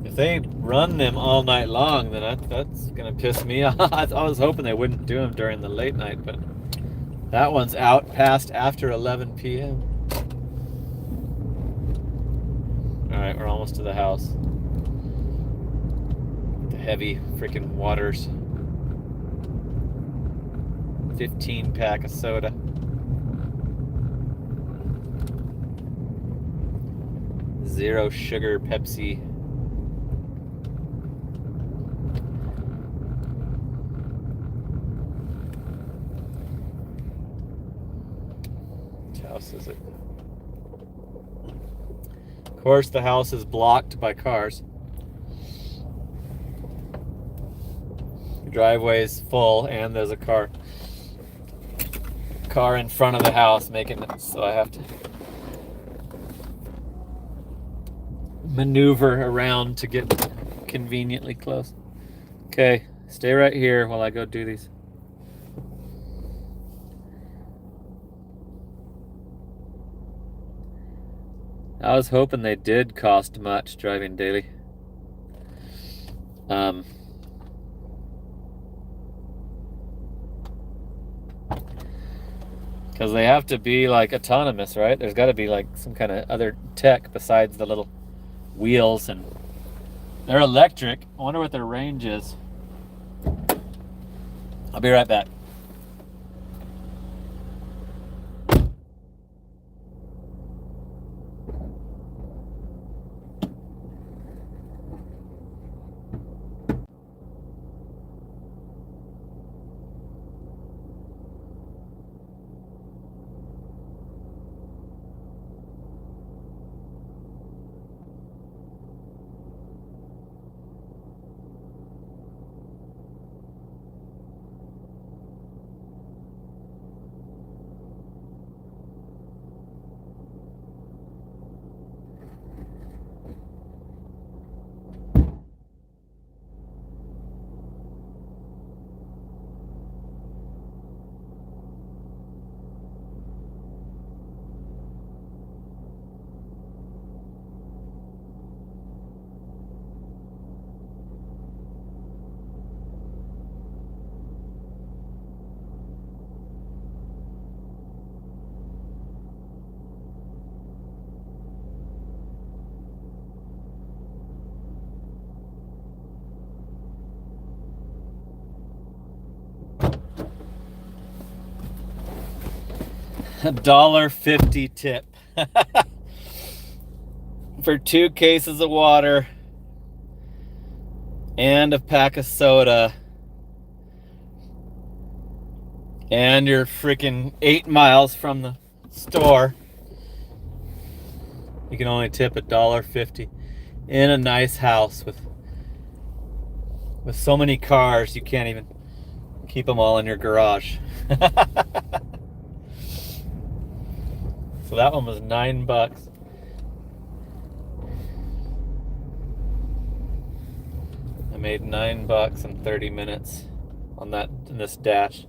If they run them all night long, then that's gonna piss me off. I was hoping they wouldn't do them during the late night, but that one's out past after 11 p.m. All right, we're almost to the house. The heavy freaking waters. 15 pack of soda. Zero sugar Pepsi. Which house is it? Of course, the house is blocked by cars. The driveway's full, and there's a car in front of the house making it so I have to maneuver around to get conveniently close. Okay, stay right here while I go do these. I was hoping they did cost much driving daily. Because they have to be like autonomous, right? There's got to be like some kind of other tech besides the little wheels, and they're electric. I wonder what their range is. I'll be right back. $1.50 tip for 2 cases of water and a pack of soda, and you're freaking 8 miles from the store. You can only tip $1.50 in a nice house with so many cars you can't even keep them all in your garage. So that one was $9. I made $9 in 30 minutes on this dash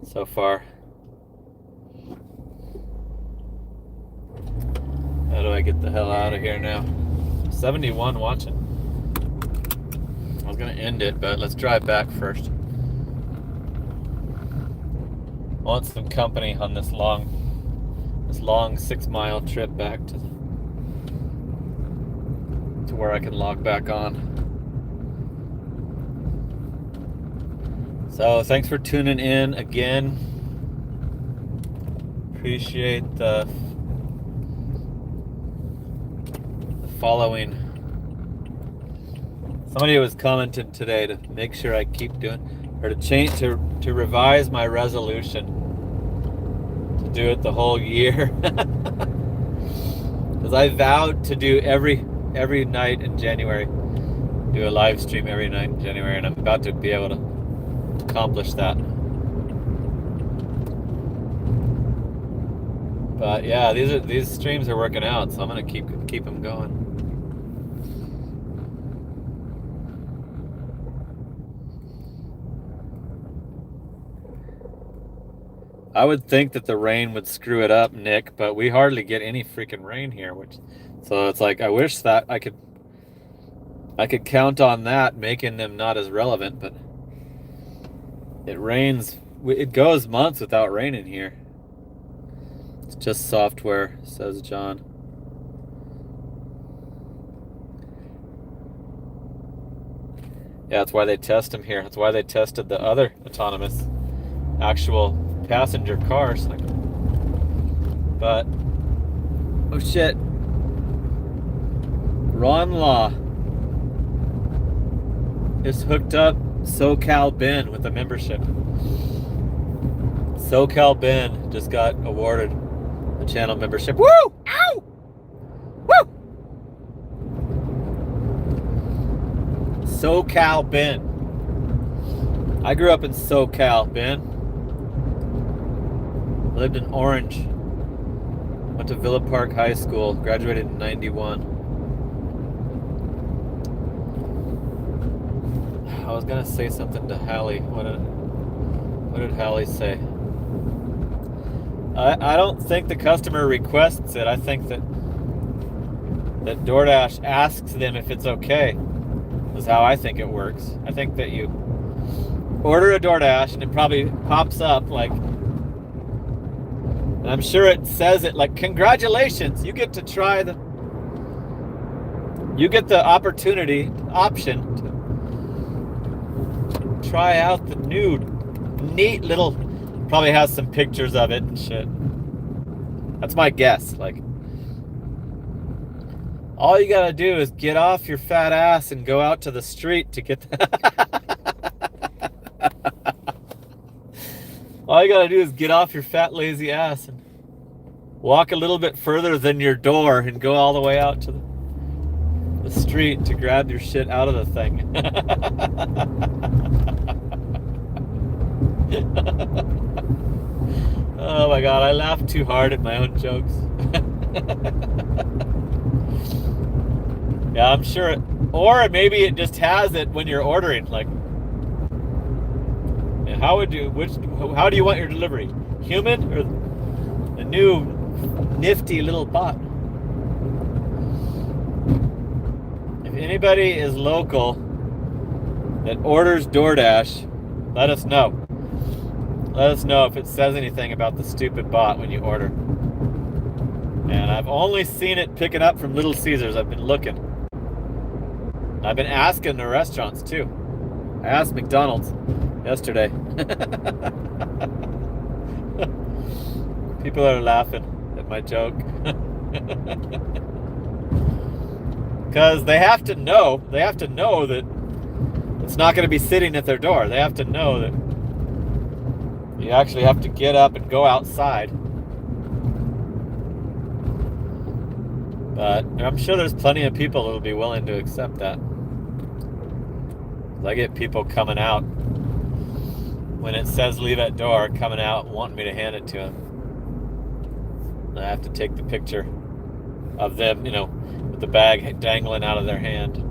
so far. How do I get the hell out of here now? 71 watching. I was gonna end it, but let's drive back first. I want some company on this long 6-mile trip back to to where I can log back on. So thanks for tuning in again. Appreciate the following. Somebody was commenting today to make sure I keep doing, or to change, to revise my resolution to do it the whole year. Because I vowed to do every night in January, do a live stream every night in January, and I'm about to be able to accomplish that. But yeah, these streams are working out, so I'm gonna keep them going. I would think that the rain would screw it up, Nick, but we hardly get any freaking rain here, so it's like I wish that I could count on that making them not as relevant, but it rains. It goes months without rain in here. It's just software, says John. Yeah, that's why they test them here. That's why they tested the other autonomous actual passenger cars. But oh shit, Ron Law is hooked up SoCal Ben with a membership. SoCal Ben just got awarded a channel membership. Woo! Ow! Woo! SoCal Ben. I grew up in SoCal, Ben. Lived in Orange. Went to Villa Park High School. Graduated in 91. I was gonna say something to Hallie. What did Hallie say? I don't think the customer requests it. I think that DoorDash asks them if it's okay. Is how I think it works. I think that you order a DoorDash and it probably pops up like, and I'm sure it says it like, congratulations, you get to try you get the option to try out the new neat little, probably has some pictures of it and shit. That's my guess. Like, all you gotta do is get off your fat ass and go out to the street to get all you gotta do is get off your fat lazy ass and walk a little bit further than your door and go all the way out to the street to grab your shit out of the thing. Oh my god, I laughed too hard at my own jokes. Yeah, I'm sure or maybe it just has it when you're ordering, like, how do you want your delivery? Human or the new nifty little bot? If anybody is local that orders DoorDash, let us know. Let us know if it says anything about the stupid bot when you order. And I've only seen it picking up from Little Caesars. I've been looking. I've been asking the restaurants too. I asked McDonald's yesterday. People are laughing at my joke. Because they have to know that it's not going to be sitting at their door. They have to know that you actually have to get up and go outside. But I'm sure there's plenty of people that'll be willing to accept that. I get people coming out when it says leave at door, coming out wanting me to hand it to them. I have to take the picture of them, with the bag dangling out of their hand.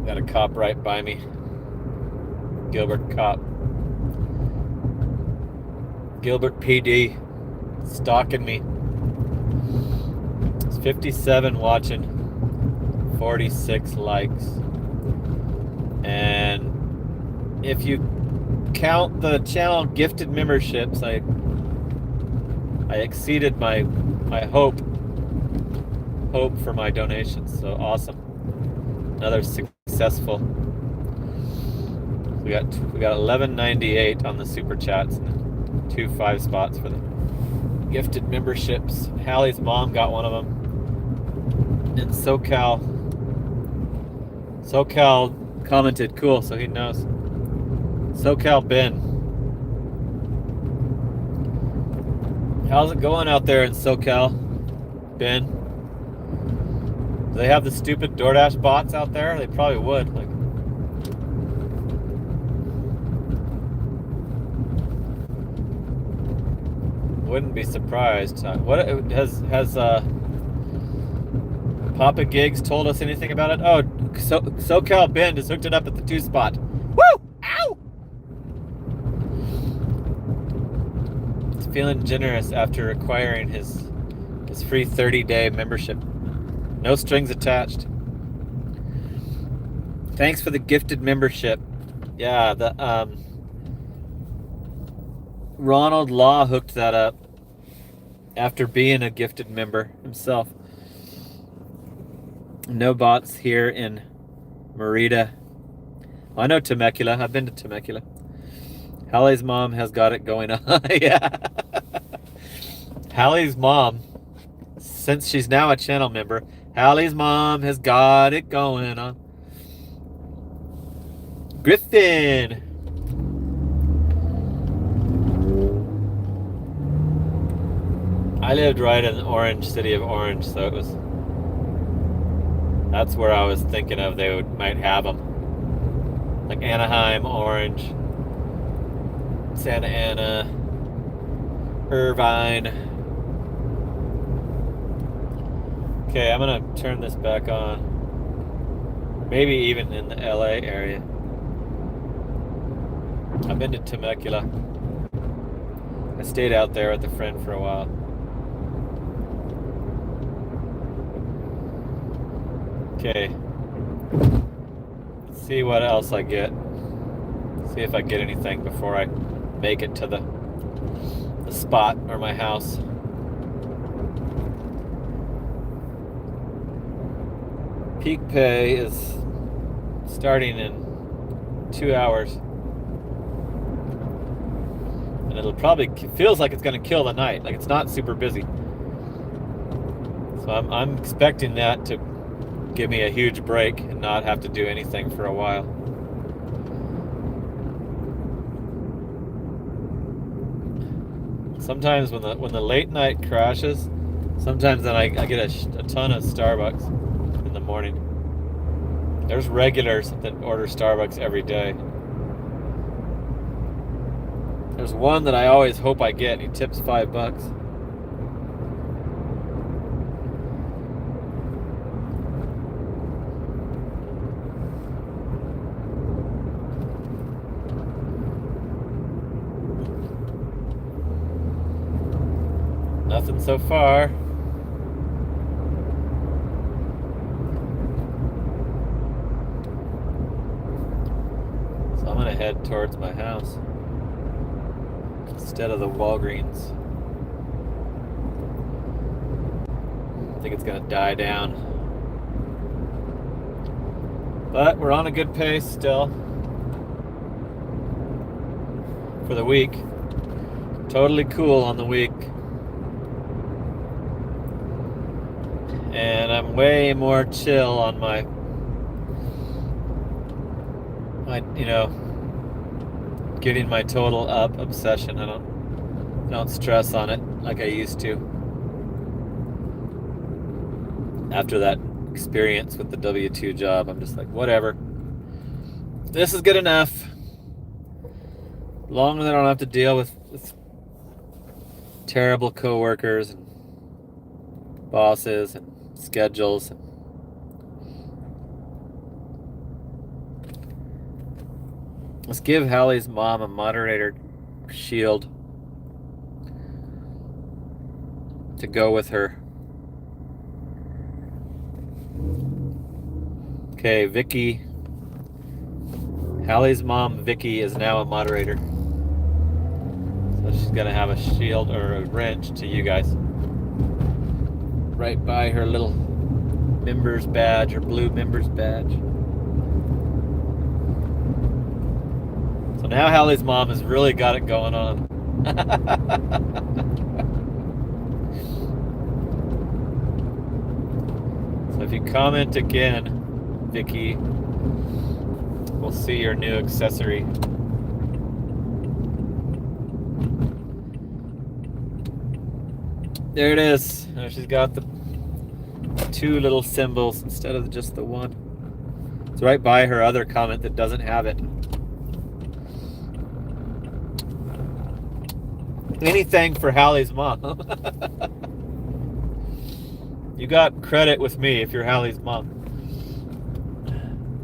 Got a cop right by me. Gilbert cop. Gilbert PD stalking me. It's 57 watching, 46 likes. And if you count the channel gifted memberships, I exceeded my hope hope for my donations. So awesome. Another successful. We got 1198 on the super chats and 2 5 spots for the gifted memberships. Hallie's mom got one of them. And SoCal commented, cool, so he knows. SoCal Ben. How's it going out there in SoCal, Ben? Do they have the stupid DoorDash bots out there? They probably would. Like, wouldn't be surprised. What has Papa Gigs told us anything about it? Oh, SoCal Ben just hooked it up at the 2 spot. Woo! Ow! He's feeling generous after acquiring his free 30-day membership. No strings attached. Thanks for the gifted membership. Yeah, the Ronald Law hooked that up after being a gifted member himself. No bots here in Merida. Well, I know Temecula. I've been to Temecula. Hallie's mom has got it going on. Yeah. Hallie's mom, since she's now a channel member, Hallie's mom has got it going on. Griffin. I lived right in the Orange, city of Orange, so that's where I was thinking of might have them. Like Anaheim, Orange, Santa Ana, Irvine. Okay, I'm gonna turn this back on. Maybe even in the LA area. I've been to Temecula. I stayed out there with a friend for a while. Okay. Let's see what else I get. See if I get anything before I make it to the spot or my house. Peak pay is starting in 2 hours. And it'll probably feels like it's going to kill the night. Like it's not super busy. So I'm expecting that to give me a huge break and not have to do anything for a while. Sometimes when the late night crashes, sometimes then I get a ton of Starbucks in the morning. There's regulars that order Starbucks every day. There's one that I always hope I get. He tips $5. Nothing so far. So I'm gonna head towards my house instead of the Walgreens. I think it's gonna die down. But we're on a good pace still for the week. Totally cool on the week. And I'm way more chill on my getting my total up obsession. I don't stress on it like I used to. After that experience with the W-2 job, I'm just like, whatever. This is good enough. As long as I don't have to deal with terrible coworkers and bosses and schedules. Let's give Hallie's mom a moderator shield to go with her. Okay, Vicky. Hallie's mom, Vicky, is now a moderator. So she's gonna have a shield or a wrench to you guys. Right by her little members badge or blue members badge. So now Hallie's mom has really got it going on. So if you comment again, Vicky, we'll see your new accessory. There it is. Now she's got the 2 little symbols instead of just the 1. It's right by her other comment that doesn't have it. Anything for Hallie's mom. You got credit with me if you're Hallie's mom.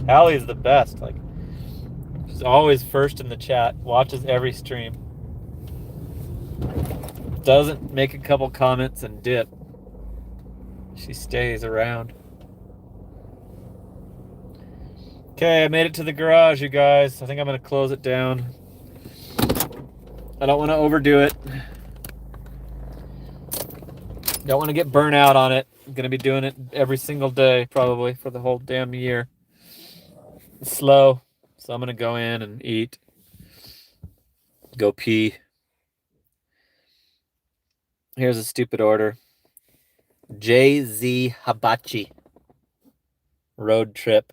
Hallie is the best. Like, she's always first in the chat, watches every stream. Doesn't make a couple comments and dip. She stays around. Okay, I made it to the garage, you guys. I think I'm going to close it down. I don't want to overdo it. Don't want to get burnt out on it. I'm going to be doing it every single day, probably, for the whole damn year. It's slow, so I'm going to go in and eat. Go pee. Here's a stupid order. JZ Hibachi. Road trip.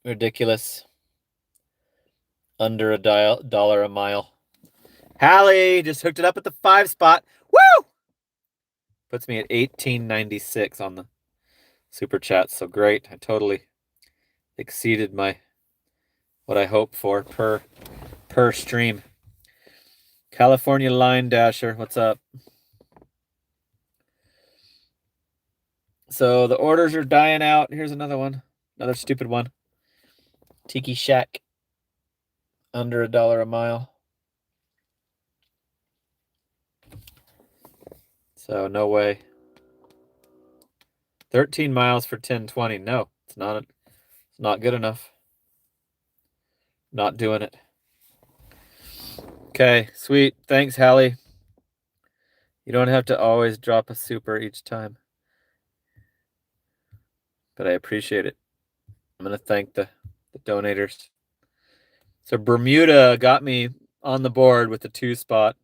Ridiculous. Under $1 a mile. Hallie just hooked it up at the 5 spot. Woo! Puts me at $18.96 on the super chat. So great. I totally exceeded what I hoped for per stream. California Line Dasher, what's up? So the orders are dying out. Here's another one. Another stupid one. Tiki Shack. Under $1 a mile. So no way. 13 miles for 10.20. No, it's not good enough. Not doing it. Okay, sweet. Thanks, Hallie. You don't have to always drop a super each time. But I appreciate it. I'm going to thank the donators. So Bermuda got me on the board with the 2 spot.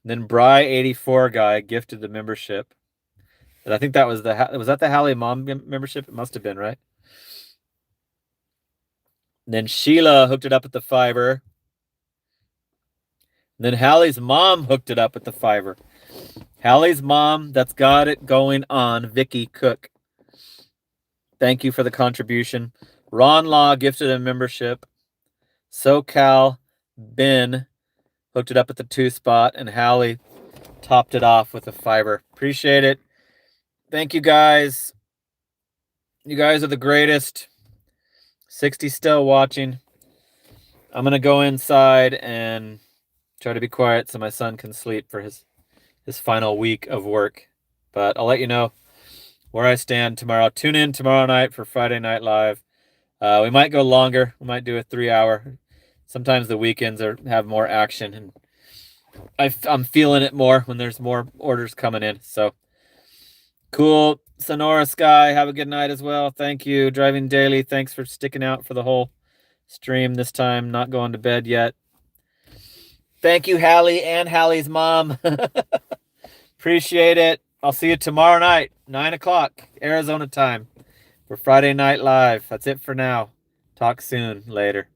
And then Bry84 guy gifted the membership. And I think that was that the Hallie mom membership? It must have been, right? And then Sheila hooked it up at the $5. And then Hallie's mom hooked it up at the $5. Hallie's mom, that's got it going on, Vicky Cook. Thank you for the contribution. Ron Law gifted a membership. SoCal Ben hooked it up at the 2 spot, and Hallie topped it off with a $5. Appreciate it. Thank you, guys. You guys are the greatest. 60 still watching. I'm going to go inside and try to be quiet so my son can sleep for his final week of work. But I'll let you know where I stand tomorrow. Tune in tomorrow night for Friday Night Live. We might go longer. We might do a 3-hour. Sometimes the weekends have more action, and I'm feeling it more when there's more orders coming in. So cool. Sonora Sky, have a good night as well. Thank you. Driving Daily, thanks for sticking out for the whole stream this time. Not going to bed yet. Thank you, Hallie and Hallie's mom. Appreciate it. I'll see you tomorrow night, 9 o'clock, Arizona time, for Friday Night Live. That's it for now. Talk soon. Later.